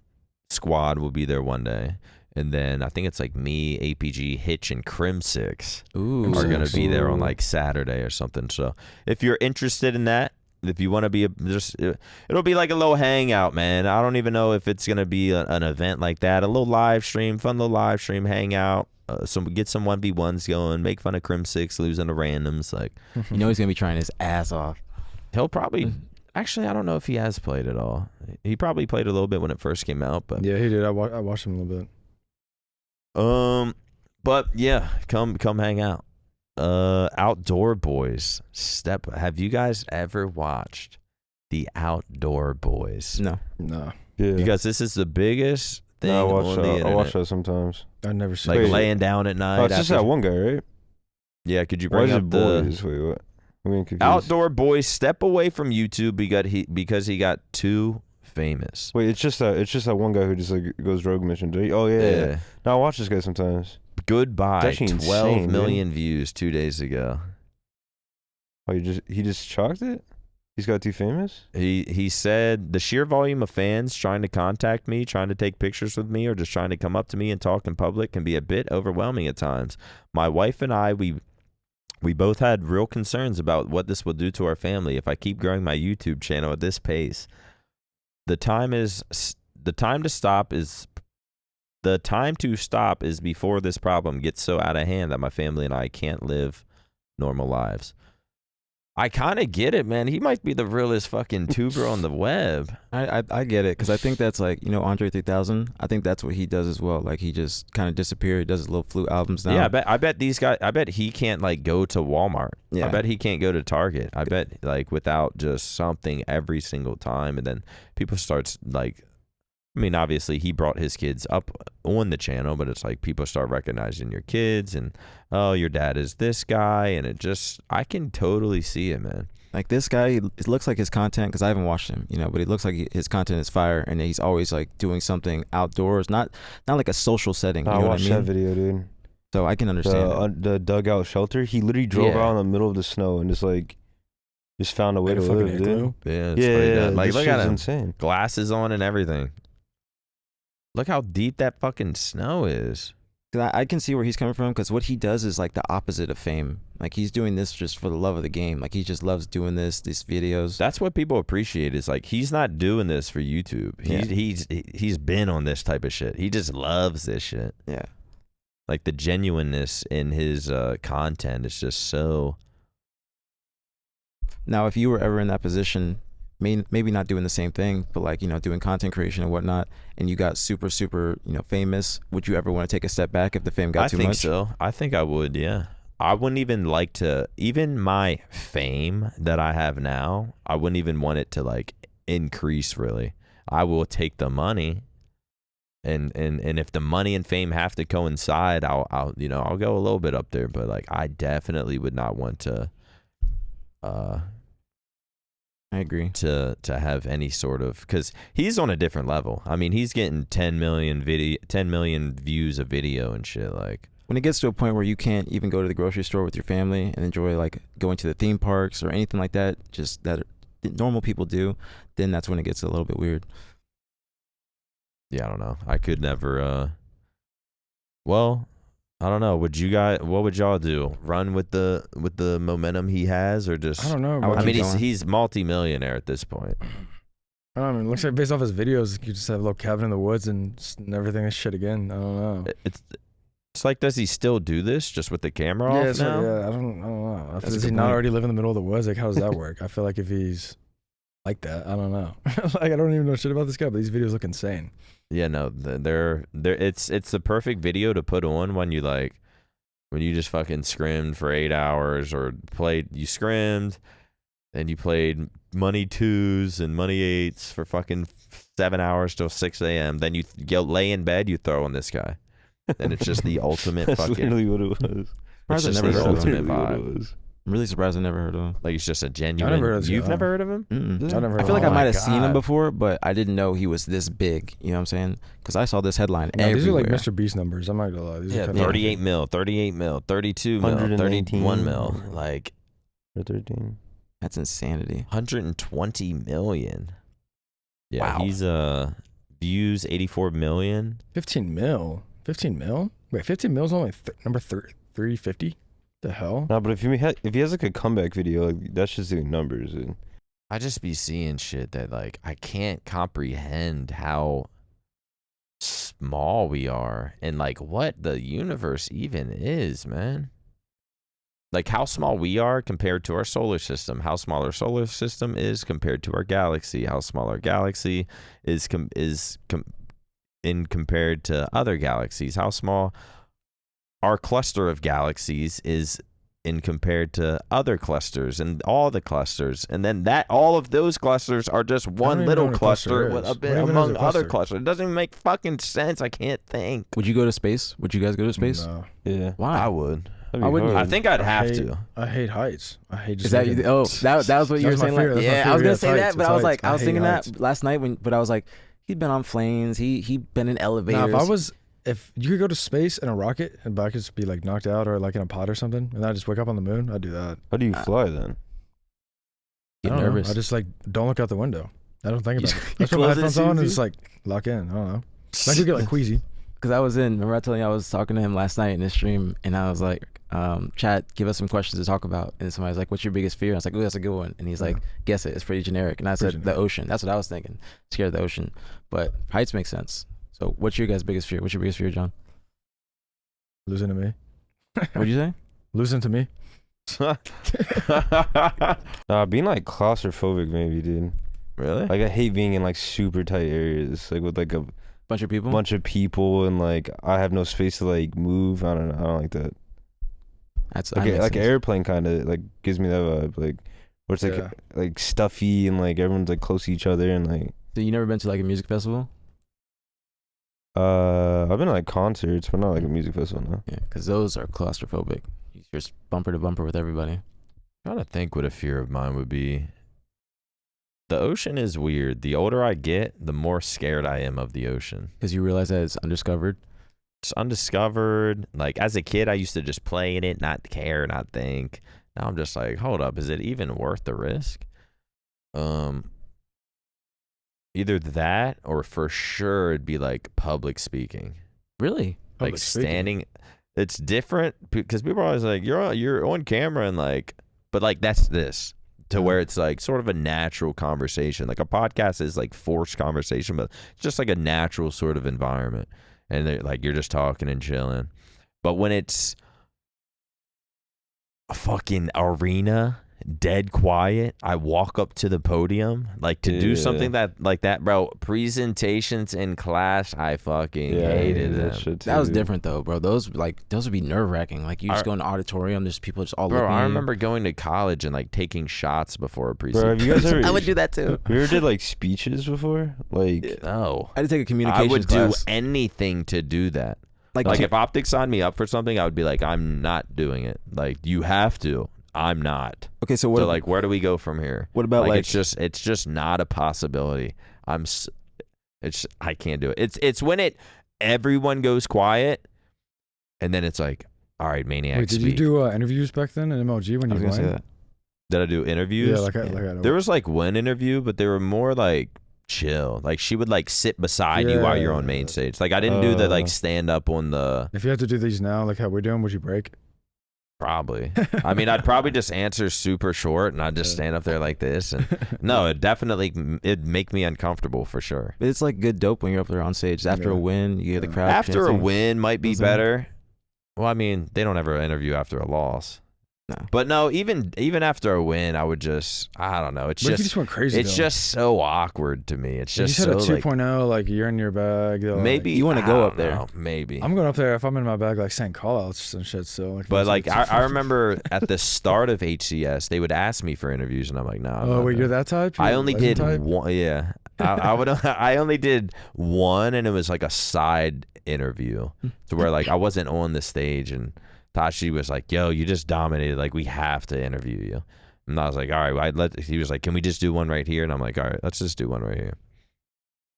squad will be there one day. And then I think it's like me, APG, Hitch, and Crim6 Ooh, are gonna be there on Ooh. like Saturday or something. So if you're interested in that, if you want to be it'll be like a little hangout, man. I don't even know if it's gonna be an event like that. A little live stream, fun little live stream, hangout. Get some 1v1s going, make fun of Crim6 losing to randoms. Like You know he's gonna be trying his ass off. he'll probably. Actually, I don't know if he has played at all. He probably played a little bit when it first came out, but Yeah, he did. I watched him a little bit. but yeah, come hang out. Outdoor Boys. Have you guys ever watched the Outdoor Boys? No. Yeah. Because this is the biggest thing I on the internet. watch that sometimes. I've never seen Like it. laying down at night. Oh, it's just after- that one guy, right? Yeah, could you Why bring is up it the boys? Wait, what? I'm getting confused. Outdoor Boys? Step away from YouTube because he got too famous. Wait, it's just that one guy who just like goes rogue mission. Oh yeah. No, I watch this guy sometimes. Goodbye. It's actually 12 insane, million views 2 days ago. Oh, he just chalked it? He's got too famous? He said the sheer volume of fans trying to contact me, trying to take pictures with me, or just trying to come up to me and talk in public can be a bit overwhelming at times. My wife and I, we both had real concerns about what this will do to our family if I keep growing my YouTube channel at this pace. The time to stop is before this problem gets so out of hand that my family and I can't live normal lives. I kind of get it, man. He might be the realest fucking tuber on the web. I get it, because I think that's like, Andre 3000. I think that's what he does as well. Like, he just kind of disappeared. He does his little flute albums now. Yeah, I bet these guys. I bet he can't like go to Walmart. Yeah. I bet he can't go to Target. I bet like without just something every single time, and then people starts like. I mean, obviously, he brought his kids up on the channel, but it's like people start recognizing your kids and, oh, your dad is this guy. And I can totally see it, man. Like, this guy, it looks like his content, because I haven't watched him, but it looks like his content is fire, and he's always like doing something outdoors, not like a social setting. I watched that video, dude. So I can understand the dugout shelter. He literally drove out in the middle of the snow and just found a way to live, dude. Yeah, it's pretty dumb. Like, this look at shit's him. insane. Glasses on and everything. Look how deep that fucking snow is. I can see where he's coming from, because what he does is like the opposite of fame. Like, he's doing this just for the love of the game. Like, he just loves doing these videos. That's what people appreciate. Is like, he's not doing this for YouTube. He's been on this type of shit. He just loves this shit. Yeah. Like, the genuineness in his content is just so. Now, if you were ever in that position, maybe not doing the same thing, but like, doing content creation and whatnot, and you got super, super, famous, would you ever want to take a step back if the fame got too much? I think so. I think I would, yeah. I wouldn't even like to, even my fame that I have now, I wouldn't even want it to like increase really. I will take the money, and if the money and fame have to coincide, I'll go a little bit up there, but like, I definitely would not want to I agree. To have any sort of, because he's on a different level. I mean, he's getting 10 million views a video and shit. Like, when it gets to a point where you can't even go to the grocery store with your family and enjoy like going to the theme parks or anything like that, just that normal people do, then that's when it gets a little bit weird. Yeah, I don't know. I could never. Well, I don't know. What would y'all do? Run with the momentum he has, or just? I don't know. I I mean, going. he's multi-millionaire at this point. I don't know. It looks like based off his videos, you just have a little cabin in the woods and never think of shit again. I don't know. It's like, does he still do this just with the camera off now? Yeah, I don't know. That's a Does good he not point. already live in the middle of the woods? Like, how does that work? I feel like if he's like that, I don't know. Like, I don't even know shit about this guy, but these videos look insane. Yeah, no, they're it's the perfect video to put on when you just fucking scrimmed for 8 hours, or you scrimmed, and you played money 2s and money 8s for fucking 7 hours till 6 a.m. Then you go lay in bed, you throw on this guy, and it's just the ultimate That's fucking. literally what it was. It's I just never the heard of ultimate him. vibe. I'm really surprised I never heard of him. Like, it's just a genuine. never heard of this You've guy. never heard of him? Mm-mm. I never heard I feel of like I him. might Oh have my seen him God. before, but I didn't know he was this big. You know what I'm saying? Because I saw this headline No, these are everywhere. like Mr. Beast numbers. I'm not gonna lie. These Yeah, are kinda 38 mil, 38 mil, 32 mil, 31 mil, like Or 13. That's insanity. 120 million. Yeah, Wow. he's views 84 million. 15 mil. 15 mil? Wait, 15 mil is only number 350? The hell? No, but if he has like a comeback video, like, that's just doing numbers. And I just be seeing shit that like I can't comprehend how small we are and like what the universe even is, man. Like how small we are compared to our solar system, how small our solar system is compared to our galaxy, how small our galaxy is compared to other galaxies, how small our cluster of galaxies is in compared to other clusters and all the clusters, and then that all of those clusters are just one little cluster with a bit among other clusters. It doesn't even make fucking sense. I can't think. Would you go to space? Would you guys go to space? No. Yeah. Why? I would. I wouldn't. I think I'd have to. I hate heights. I hate just. Is that that was what you were saying? Like, yeah, I was gonna say that, but I was like, I was thinking that last night but I was like, he'd been on planes. He'd been in elevators. Now, if you could go to space in a rocket and I could just be like knocked out or like in a pod or something, and I just wake up on the moon, I'd do that. How do you fly then? Get I don't nervous. know. I just like don't look out the window. I don't think about it. I put my headphones on and just like lock in. I don't know. I could get like queasy. Because remember I told you I was talking to him last night in his stream, and I was like, chat, give us some questions to talk about. And somebody's like, what's your biggest fear? And I was like, oh, that's a good one. And he's like, guess it. It's pretty generic. And I said, the ocean. That's what I was thinking. Scared of the ocean. But heights make sense. So what's your guys' biggest fear? What's your biggest fear, John? Losing to me. What'd you say? Losing to me. Being like claustrophobic, maybe, dude. Really? Like I hate being in like super tight areas, like with like a Bunch of people, and like I have no space to like move. I don't know. I don't like that. That's Like an airplane kind of like gives me that vibe, like where it's like stuffy and like everyone's like close to each other and like. So you never been to like a music festival? I've been to like concerts, but not like a music festival. No. Yeah, because those are claustrophobic. You're just bumper to bumper with everybody. I'm trying to think what a fear of mine would be. The ocean is weird. The older I get, the more scared I am of the ocean. Because you realize that it's undiscovered. It's undiscovered. Like as a kid, I used to just play in it, not care, not think. Now I'm just like, hold up, is it even worth the risk? Either that or for sure it'd be like public speaking. Really? Like standing. It's different because people are always like, you're on camera and like, but like that's this. To where it's like sort of a natural conversation. Like a podcast is like forced conversation, but it's just like a natural sort of environment. And like you're just talking and chilling. But when it's a fucking arena, dead quiet, I walk up to the podium like to do something that like that, bro. Presentations in class, I fucking hated them. That was different though, bro. Those would be nerve wracking. Like you just go in an auditorium, there's people just all looking. I remember going to college and like taking shots before a presentation. Bro, have you guys ever, I would do that too. You ever did like speeches before? Like no. I had to take a communications I would class. do anything to do that. Like if OpTic signed me up for something, I would be like, I'm not doing it. Like you have to. I'm not. Okay, so like where do we go from here? What about like it's just not a possibility. I can't do it. It's when everyone goes quiet, and then it's like, all right, Maniac. Wait, did you do interviews back then in MLG when you were say that? Did I do interviews? Yeah, there was like one interview, but they were more like chill. Like she would like sit beside you while you're on main stage. Like I didn't do the like stand up on the. If you had to do these now, like how we're doing, would you break? Probably. I mean, I'd probably just answer super short and I'd just stand up there like this. And no, it'd make me uncomfortable for sure. But it's like good dope when you're up there on stage. After a win, you get the crowd. After a win might be better. Well, I mean, they don't ever interview after a loss. No. But no, even after a win, I would just, I don't know. It's what if you just went crazy? It's just so awkward to me. It's just you said so a 2.0, like you're in your bag. Maybe you want to go up there. Know, maybe I'm going up there if I'm in my bag, like saying call-outs and shit. So, like, but like I remember at the start of HCS, they would ask me for interviews, and I'm like, no. Oh wait, you're that type? I only did one. Yeah, I only did one, and it was like a side interview to where like I wasn't on the stage and. Tashi was like, yo, you just dominated. Like, we have to interview you. And I was like, all right. He was like, can we just do one right here? And I'm like, all right, let's just do one right here.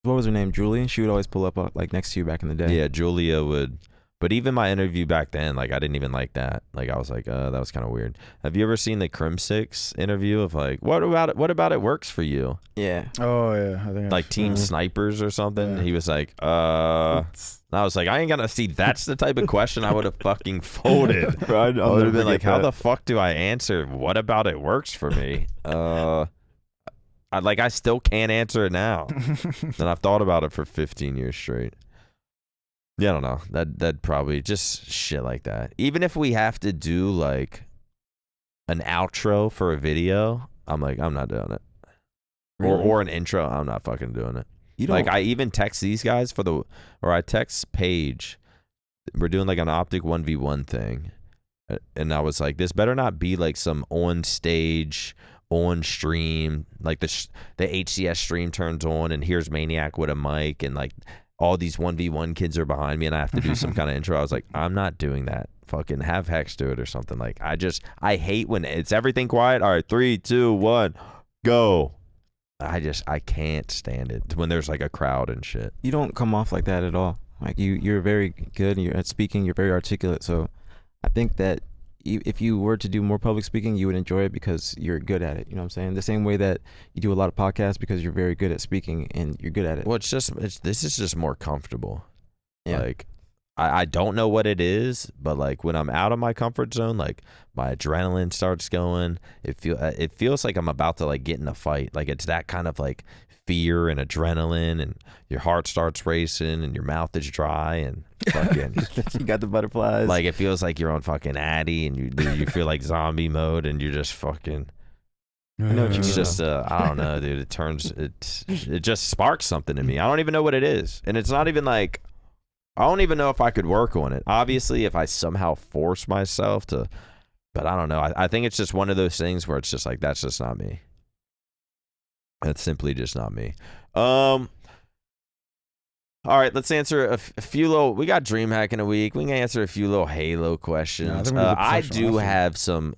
What was her name? Julie? She would always pull up like next to you back in the day. Yeah, Julia would. But even my interview back then, like, I didn't even like that. Like, I was like, that was kind of weird. Have you ever seen the Crim 6 interview of like, what about it works for you? Yeah. Oh, yeah. I think like Team Snipers or something. Yeah. He was like, I was like, I ain't gonna see. That's the type of question I would have fucking folded. Bro, I would have been like, how the fuck do I answer? What about it works for me? I still can't answer it now. And I've thought about it for 15 years straight. Yeah, I don't know. That'd probably just shit like that. Even if we have to do like an outro for a video, I'm like, I'm not doing it. Really? Or an intro, I'm not fucking doing it. Like I even text these guys I text Paige. We're doing like an OpTic 1v1 thing, And I was like, this better not be like some on stage, on stream, like the HCS stream turns on and here's Maniac with a mic and like all these 1v1 kids are behind me and I have to do some kind of intro. I was like, I'm not doing that. Fucking have Hex do it or something. Like, I hate when it's everything quiet. All right, 3, 2, 1, go. I can't stand it when there's like a crowd and shit. You don't come off like that at all. Like you're very good and you're at speaking, you're very articulate. So I think that if you were to do more public speaking, you would enjoy it because you're good at it. You know what I'm saying? The same way that you do a lot of podcasts because you're very good at speaking and you're good at it. Well, this is just more comfortable. Yeah. Like, I don't know what it is, but like when I'm out of my comfort zone, like my adrenaline starts going. It feels like I'm about to like get in a fight. Like it's that kind of like fear and adrenaline, and your heart starts racing, and your mouth is dry, and fucking You got the butterflies. like it feels like you're on fucking Addy, and you feel like zombie mode, and you're just fucking. I know what you It's mean. just I don't know, dude. It just sparks something in me. I don't even know what it is, and it's not even like. I don't even know if I could work on it. Obviously, if I somehow force myself to, but I don't know. I think it's just one of those things where it's just like, that's just not me. That's simply just not me. All right, let's answer a few little. We got Dreamhack in a week. We can answer a few little Halo questions. I do have some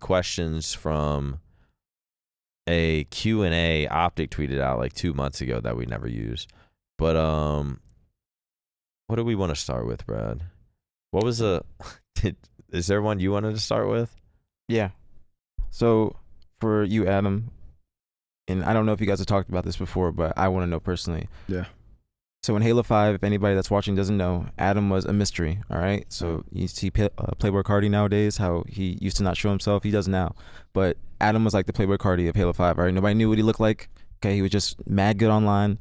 questions from a Q&A OpTic tweeted out like 2 months ago that we never use. But what do we want to start with, Brad? What was is there one you wanted to start with? Yeah. So for you, Adam, and I don't know if you guys have talked about this before, but I want to know personally. Yeah. So in Halo 5, if anybody that's watching doesn't know, Adam was a mystery, all right? So you see Playboy Cardi nowadays, how he used to not show himself. He does now. But Adam was like the Playboy Cardi of Halo 5, all right? Nobody knew what he looked like. Okay, he was just mad good online.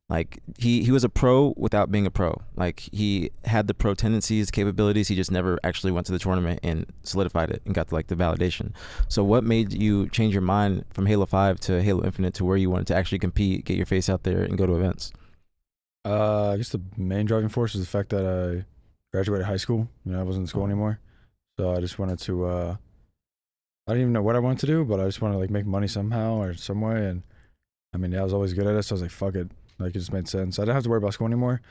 Like, he was a pro without being a pro. Like, he had the pro tendencies, capabilities. He just never actually went to the tournament and solidified it and got, like, the validation. So what made you change your mind from Halo 5 to Halo Infinite to where you wanted to actually compete, get your face out there, and go to events? I guess the main driving force was the fact that I graduated high school. You know, I wasn't in school anymore. So I just wanted to, I didn't even know what I wanted to do, but I just wanted to, like, make money somehow or some way. And, I mean, yeah, I was always good at it, so I was like, fuck it. Like, it just made sense. I didn't have to worry about school anymore.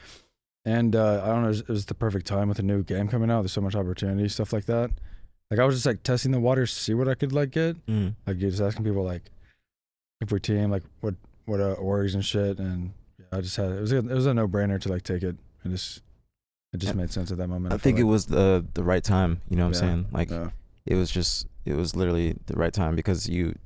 And I don't know, it was the perfect time with a new game coming out. There's so much opportunity, stuff like that. Like, I was just, like, testing the waters to see what I could, like, get. Like, you're just asking people, like, if we team, like, what orgs and shit. And yeah, I just had, it was a no-brainer to, like, take it. And it just made sense at that moment. I think it was the right time, you know what I'm saying? Like, it was literally the right time because you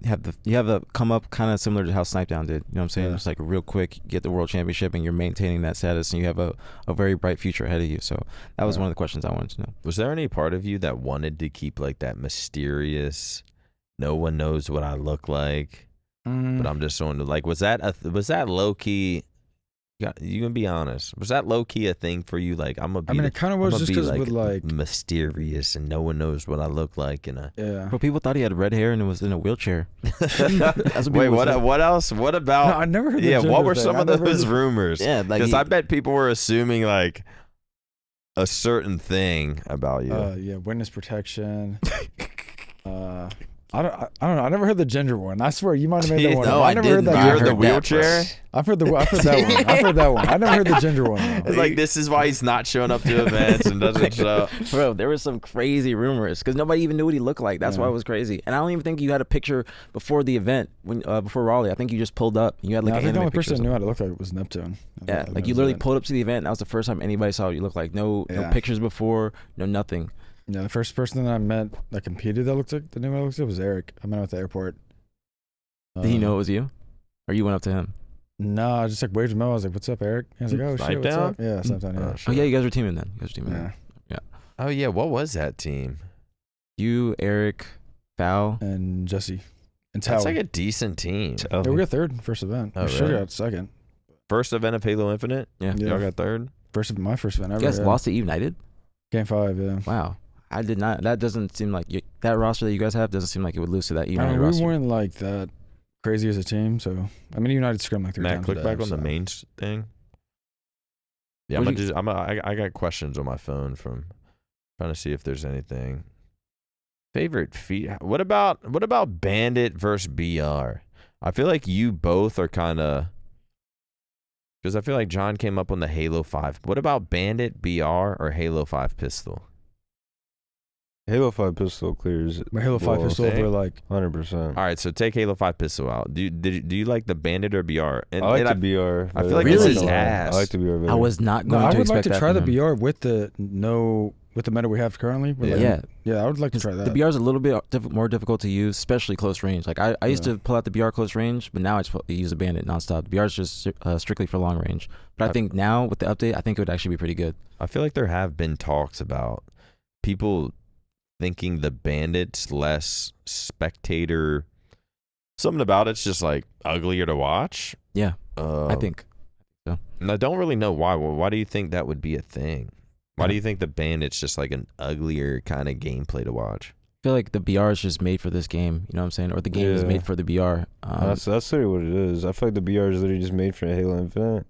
have the come up kind of similar to how Snipedown did. You know what I'm saying? It's like real quick, you get the world championship and you're maintaining that status and you have a very bright future ahead of you. So that was one of the questions I wanted to know. Was there any part of you that wanted to keep like that mysterious, no one knows what I look like, but I'm just on like, was that low key? You can be honest. Was that low key a thing for you? Like, it kind of was just because with like mysterious and no one knows what I look like. But people thought he had red hair and was in a wheelchair. That's Wait, what else? What about? No, I never heard. What were some of those rumors? Yeah, like because I bet people were assuming like a certain thing about you. Witness protection. I don't know. I never heard the gender one. I swear you might have made that one. No, I never heard that. You heard the wheelchair? I've heard that one. I've heard that one. I never heard the gender one. It's like, this is why he's not showing up to events and doesn't show up. Bro, there were some crazy rumors because nobody even knew what he looked like. That's why it was crazy. And I don't even think you had a picture before the event before Raleigh. I think you just pulled up. You had like I think the only person who knew how to look like was Neptune. Yeah, like you literally pulled up to the event. That was the first time anybody saw what you looked like. No pictures before, no nothing. Yeah, the first person that I met that competed that looked like the name I looked like was Eric. I met him at the airport. Did he know it was you? Or you went up to him? No, I just like waved him out. I was like, "What's up, Eric?" I was like, "Oh shit, what's up?" Yeah, Snipedown. Yeah. Oh yeah, you guys were teaming then. Yeah. Oh yeah, what was that team? You, Eric, Val, and Jesse, and That's like a decent team. Yeah, we got third first event. Oh, we should have really? got second. First event of Halo Infinite? Yeah. Y'all got third? My first event ever. You guys lost to United? Game 5, yeah. Wow. I did not. That doesn't seem like that roster that you guys have doesn't seem like it would lose to that United roster. We weren't like that crazy as a team, so I mean, United scrimmed like 3 times. Matt, click back on the main thing. Yeah, I got questions on my phone from Trying to see if there's anything. Favorite feat. What about Bandit versus BR? I feel like you both are kind of, because I feel like John came up on the Halo 5. What about Bandit, BR, or Halo 5 pistol? Halo 5 pistol clears. My Halo 5 pistol over like 100%. All right, so take Halo 5 pistol out. Do you like the Bandit or BR? And, I like and the BR. I feel like Really? this is ass. I like the BR better. I was not going I to would expect like to that try the from him. BR with the meta we have currently. But Yeah. I would like to try that. The BR is a little bit more difficult to use, especially close range. Like I used to pull out the BR close range, but now I just use the Bandit nonstop. The BR is just strictly for long range. But I think now with the update, I think it would actually be pretty good. I feel like there have been talks about people thinking the Bandit's less spectator. Something about it's just like uglier to watch. Yeah, I think so. And I don't really know why. Well, why do you think that would be a thing? Why do you think the Bandit's just like an uglier kind of gameplay to watch? I feel like the BR is just made for this game. You know what I'm saying? Or the game is made for the BR. That's literally what it is. I feel like the BR is literally just made for Halo Infinite.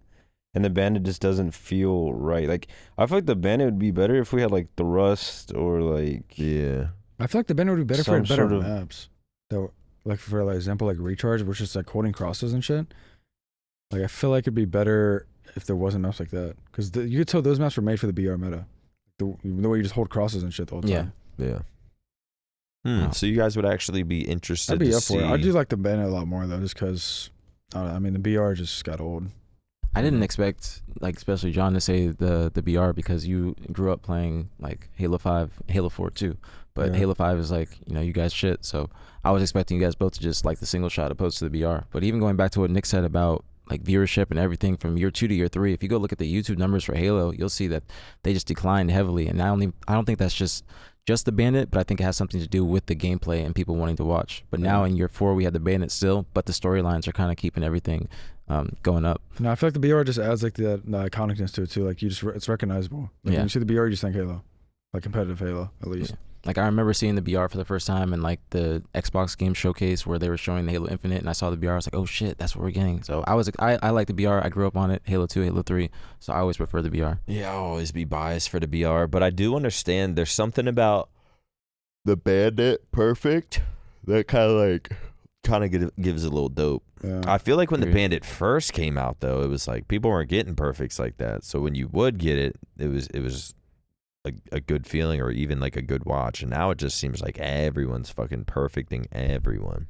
And the Bandit just doesn't feel right. Like, I feel like the Bandit would be better if we had, like, the Rust or, like... Yeah. I feel like the Bandit would be better for Some better sort of- maps. Though, like, for like, example, like Recharge, which is like holding crosses and shit. Like, I feel like it'd be better if there wasn't maps like that. Because you could tell those maps were made for the BR meta. The way you just hold crosses and shit the whole time. Yeah. Yeah. So you guys would actually be interested I'd be to up see... for it. I do like the Bandit a lot more, though, just because, I mean, the BR just got old. I didn't expect, like, especially John to say the BR because you grew up playing like Halo 5, Halo 4 too. But Halo 5 is like, you guys shit. So I was expecting you guys both to just like the single shot opposed to the BR. But even going back to what Nick said about like viewership and everything from year 2 to year 3, if you go look at the YouTube numbers for Halo, you'll see that they just declined heavily. And I don't think that's just the Bandit, but I think it has something to do with the gameplay and people wanting to watch. But now in year 4, we had the Bandit still, but the storylines are kind of keeping everything going up. No, I feel like the BR just adds like the iconicness to it too. Like it's recognizable. Like when you see the BR, you just think Halo, like competitive Halo at least. Yeah. Like I remember seeing the BR for the first time in like the Xbox game showcase where they were showing the Halo Infinite, and I saw the BR. I was like, oh shit, that's what we're getting. So I like the BR. I grew up on it, Halo 2, Halo 3. So I always prefer the BR. Yeah, I'll always be biased for the BR, but I do understand there's something about the Bandit perfect that kind of gives it a little dope. Yeah. I feel like when the Bandit first came out, though, it was like people weren't getting perfects like that. So when you would get it, it was a good feeling or even like a good watch. And now it just seems like everyone's fucking perfecting everyone.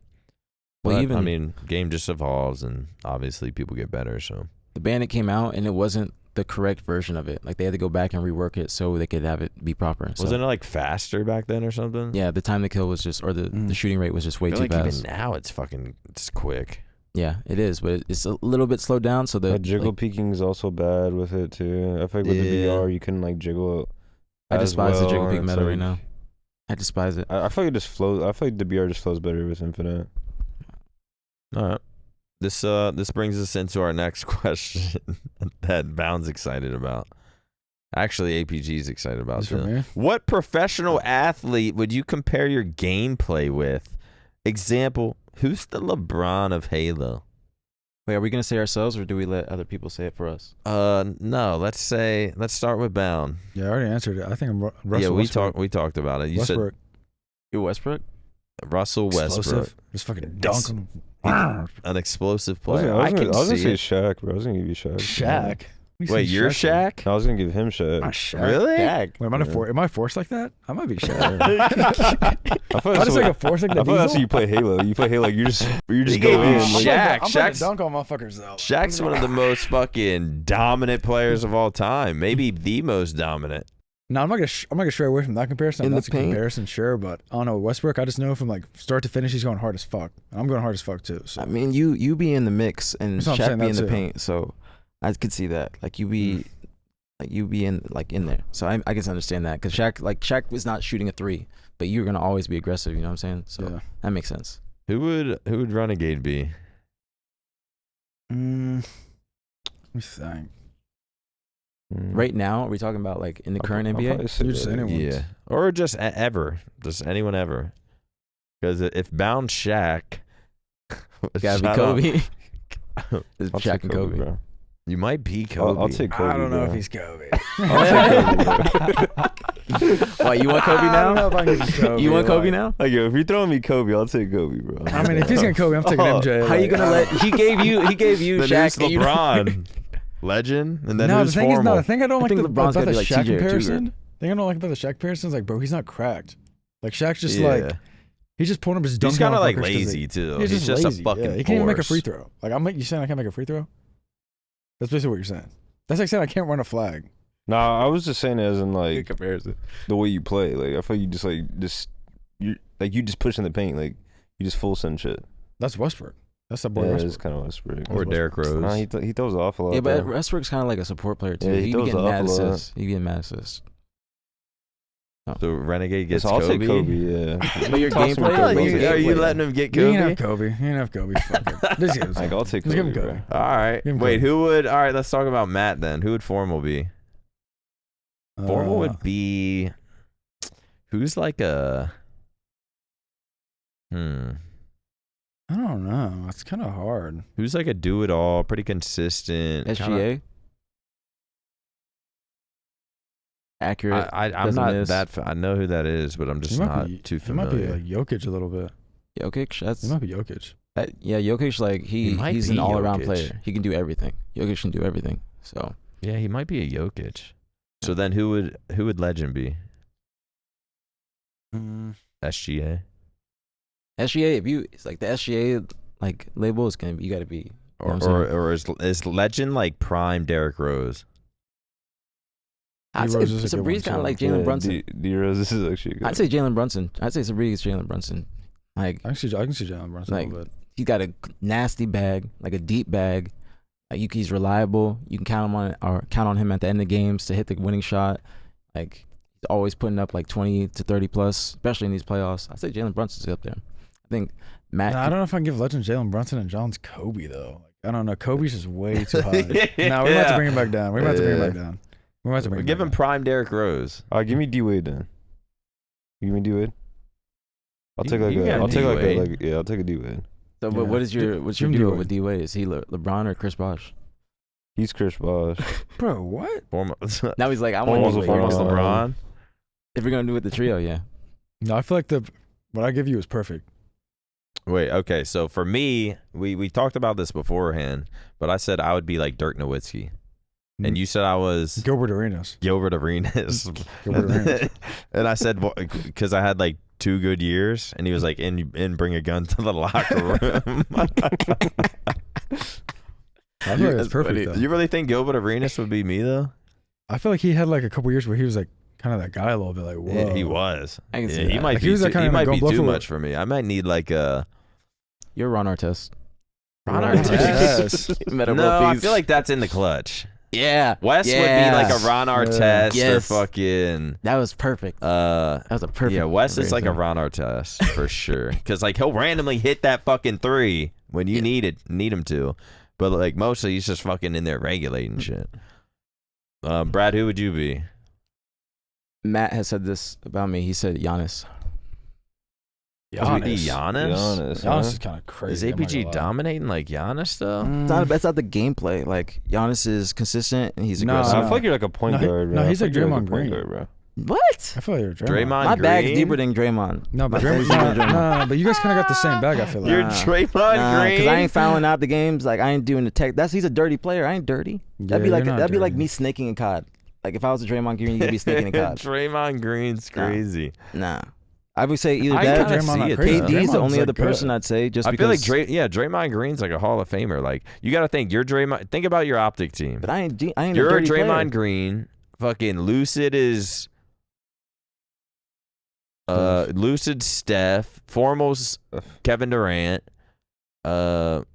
Well, But, I mean, game just evolves, and obviously people get better. So the Bandit came out and it wasn't the correct version of it. Like they had to go back and rework it so they could have it be proper. So, wasn't it like faster back then or something? yeah, the time to kill was just, or the shooting rate was just way I too feel like fast. even now it's quick. Yeah, it is, but it's a little bit slowed down. So the jiggle peeking is also bad with it too. I feel like with the BR you couldn't like jiggle it. I despise the jiggle peek and it's meta right like- now. I despise it. I feel like it just flows. I feel like the BR just flows better with Infinite. All right. This brings us into our next question that Bound's excited about. Actually, APG's excited about This for too. me? What professional athlete would you compare your gameplay with? Example, who's the LeBron of Halo? Wait, are we gonna say ourselves or do we let other people say it for us? No, let's start with Bound. Yeah, I already answered it. I think I'm Russell Yeah, Westbrook. we talked about it. You Westbrook. You Westbrook? said Russell Westbrook. Explosive. Just fucking dunk him. An explosive I was player. gonna, I can say see it. Shaq, bro. I was gonna give you Shaq. Shaq. Wait, you're Shaq? I was gonna give him Shaq. Shaq. Really? Wait, am I forced like that? I might be Shaq. I feel I just like a force like I the feel that's how diesel. you play Halo. You play Halo, you just They go gave you in. Shaq. Like, I'm Shaq's- dunk on motherfuckers though. Shaq's one of the most fucking dominant players of all time. Maybe the most dominant. No, I'm not gonna stray away from that comparison. In the That's a paint? comparison, sure, but I don't know Westbrook. I just know from like start to finish, he's going hard as fuck. I'm going hard as fuck too. So I mean, you be in the mix and That's what I'm Shaq saying, be in the that too. paint, so I could see that. Like you be in there. So I can understand that because Shaq was not shooting a 3, but you're gonna always be aggressive. You know what I'm saying? So yeah. that makes sense. Who would Renegade be? Let me think. Right now, are we talking about like in the current NBA? You're just anyone. Yeah, or just ever, just anyone ever. Because if Bound Shaq, Gotta be shout Kobe. out- It's Shaq and Kobe. bro. You might be Kobe. I'll take Kobe. I don't know bro. if he's Kobe. I'll take Kobe, bro. Why, you want Kobe I now? don't know if I can give you Kobe. You want Kobe like- now? Like, yo, if you're throwing me Kobe, I'll take Kobe, bro. I mean, if he's gonna Kobe, I'm taking MJ. How you like, gonna let? He gave you Then Shaq. who's LeBron, legend, and then No, the who's thing is, formal. the thing I don't like think about LeBron's the gotta be like Shaq TJ or comparison. The thing I don't like about the Shaq comparison is like, bro, he's not cracked. Like Shaq's just Yeah. like he's just pulling up his dunk. He's kind of like motherfuckers 'cause lazy too. He's He's just just lazy. a fucking. Yeah, he can't even make a force. free throw. Like you saying I can't make a free throw? That's basically what you're saying. That's like saying I can't run a flag. Nah, I was just saying it as in like comparison. the way you play. Like I feel like you just push in the paint. Like you just full send shit. That's Westbrook. That's the boy Yeah, Westbrook. it's kind of Westbrook. Or Derrick Rose. Nah, he throws off a lot. Yeah, but though. Westbrook's kind of like a support player too. Yeah, he he be throws getting off mad a lot. assists. He be getting mad assists. So Renegade gets So I'll Kobe. take Kobe. Yeah. But your Toss game him player, Kobe. Are Kobe. you, Kobe. are you letting him get You Kobe? can have Kobe. You can have Kobe. Fuck it. Just give it to Like him. I'll take Just Kobe. give him bro. Kobe. All right. Give him Wait, Kobe. who would? All right, let's talk about Matt then. Who would formal be? Formal would be. Who's like a. I don't know. It's kind of hard. Who's like a do it all, pretty consistent. SGA. Accurate. I'm doesn't not miss. that. I know who that is, but I'm just He might not be- too It might familiar. be like Jokic a little bit. Jokic. That's It might be Jokic. yeah. Jokic, like He might he's be an all-around Jokic. player. He can do everything. Jokic can do everything. So Yeah, he might be a Jokic. So then who would Legend be? SGA SGA, if you it's like the SGA like label is gonna be, you got to be. or You know what I'm or is Legend like prime Derrick Rose? I'd say D-Rose is a good Sabri's one, kind of too. like Jalen Brunson. D-Rose, this is actually good. I'd say Jalen Brunson. I'd say Sabri is Jalen Brunson. Like I can see Jalen Brunson Like- a little bit. he's got a nasty bag, like a deep bag. Like he's reliable. You can count on him at the end of games to hit the winning shot. Like he's always putting up like 20 to 30 plus, especially in these playoffs. I'd say Jalen Brunson's up there. I think Matt. Nah, I don't know if I can give Legend Jalen Brunson and John's Kobe though. Like, I don't know. Kobe's just way too high. Nah, we're about to bring him back down. We're about to bring him back down. We're about to bring him Give back him down. prime Derrick Rose. Give me D Wade then. Give me D Wade. I'll You- take like you a. got I'll take like a D-Wade. like. Yeah, I'll take a D Wade. So, Yeah. what's your Give him duo D-Wade. with D Wade? Is he LeBron or Chris Bosh? He's Chris Bosh. Bro, what? Foremost Now he's like, I want Almost D-Wade. foremost LeBron. LeBron. If we're gonna do it the trio, yeah. No, I feel like what I give you is perfect. Wait, okay. So for me, we talked about this beforehand, but I said I would be like Dirk Nowitzki, and you said I was Gilbert Arenas. Gilbert Arenas. Gilbert Arenas. And I said because I had like 2 good years, and he was like, "And bring a gun to the locker room." I feel like that's perfect though. You really think Gilbert Arenas would be me though? I feel like he had like a couple years where he was like kind of that guy a little bit. Like, whoa. Yeah, he was. I can Yeah, see he that. might Like, he be. was that Too, kinda he might go be bluff too a much for me. I might need like a. You're Ron Artest. Ron Ron Artest. Artest. Meta No, world I peace. feel like that's in the clutch. Yeah. Wes would be like a Ron Artest or Yes. fucking. That was perfect. That was a perfect. Yeah, Wes is like a comparison. Ron Artest for sure. Because like he'll randomly hit that fucking 3 when you need him to, but like mostly he's just fucking in there regulating shit. Brad, who would you be? Matt has said this about me. He said Giannis. Would you be Giannis? Giannis, Giannis huh? is kind of Is crazy. I'm not APG gonna lie. dominating like Giannis though? That's not the gameplay. Like Giannis is consistent and he's No, aggressive. I feel like you're like a point No, he- guard. no, Bro. I he's feel like you're Draymond a point Green. guard, bro. What? I feel like you're Draymond My bag's Green? deeper than Draymond. No, but My bag's deeper than no, but you guys kind of got the same bag. I feel like. You're Nah. Draymond Green. Because I ain't fouling out the games. Like I ain't doing the tech. He's a dirty player. I ain't dirty. That'd be Yeah, like you're not that'd be like dirty. me snaking a COD. Like if I was a Draymond Green, you'd be snaking a COD. Draymond Green's Nah. crazy. Nah. I would say either I that. kinda Draymond see not it, crazy. though. KD's the Draymond's, only like, other person good. I'd say just I feel because. like Draymond Green's like a Hall of Famer. Like you got to think you're Draymond. Think about your OpTic team. But I ain't a You're dirty Draymond player. Green. Fucking Lucid is. Lucid Steph. Formal's Kevin Durant. And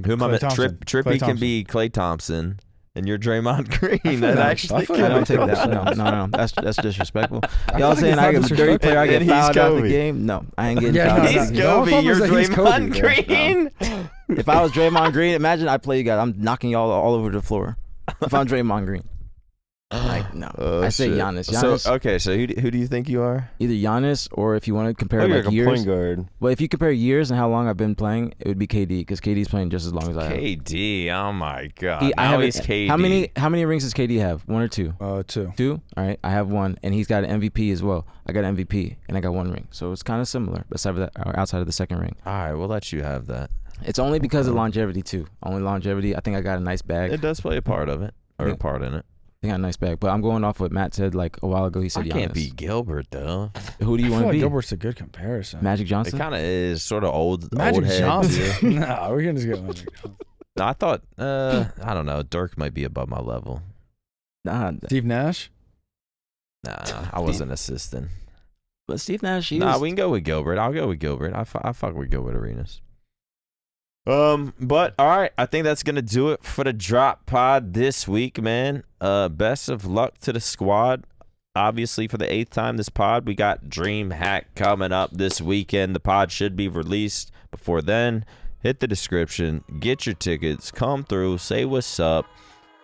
Who am I? Klay Thompson. Trippy Klay can Thompson. be Klay Thompson, and you're Draymond Green. feel That that. actually I feel I that. don't take Yeah. that. No. That's disrespectful. I Y'all feel saying like I it's am not a dirty player? I get And he's fouled out the Kobe. game? No, I ain't getting Yeah, fouled no, out He's the no. game. Kobe. problem You're is that he's Kobe, Draymond bro. Green. If I was Draymond Green, imagine I play you guys. I'm knocking y'all all over the floor. If I'm Draymond Green. Like, no. Oh, I say shit. Giannis. Giannis. So, okay, so who do you think you are? Either Giannis, or if you want to compare Like like a years. point guard. Well, if you compare years and how long I've been playing, it would be KD, because KD's playing just as long as I have. KD, oh my god. I Now haven't- he's KD. How many rings does KD have? 1 or 2? 2. 2? All right, I have 1, and he's got an MVP as well. I got an MVP, and I got 1 ring, so it's kind of similar. Besides that, or outside of the second ring, All right, we'll let you have that. it's only because of longevity too. Only longevity. I think I got a nice bag. It does play a part of it, or Yeah. a part in it. I got a nice bag, but I'm going off what Matt said like a while ago. He said I Giannis. can't beat Gilbert though. Who do you I want feel to like be? Gilbert's a good comparison. Magic It Johnson. kind of is sort of old. Magic old head, Johnson. too. No, we're gonna just get Magic Johnson. No, I thought. I don't know. Dirk might be above my level. Nah, Steve Nash. Nah, I wasn't assisting. but Steve Nash. Nah, we can go with Gilbert. I'll go with Gilbert. I fuck with Gilbert Arenas. But all right, I think that's gonna do it for the drop pod this week, man. Best of luck to the squad. Obviously, for the 8th time this pod, we got Dreamhack coming up this weekend. The pod should be released before then. Hit the description, get your tickets, come through, say what's up,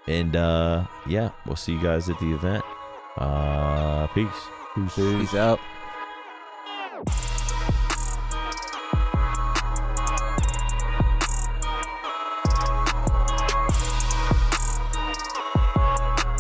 and yeah, we'll see you guys at the event. Peace. Peace out.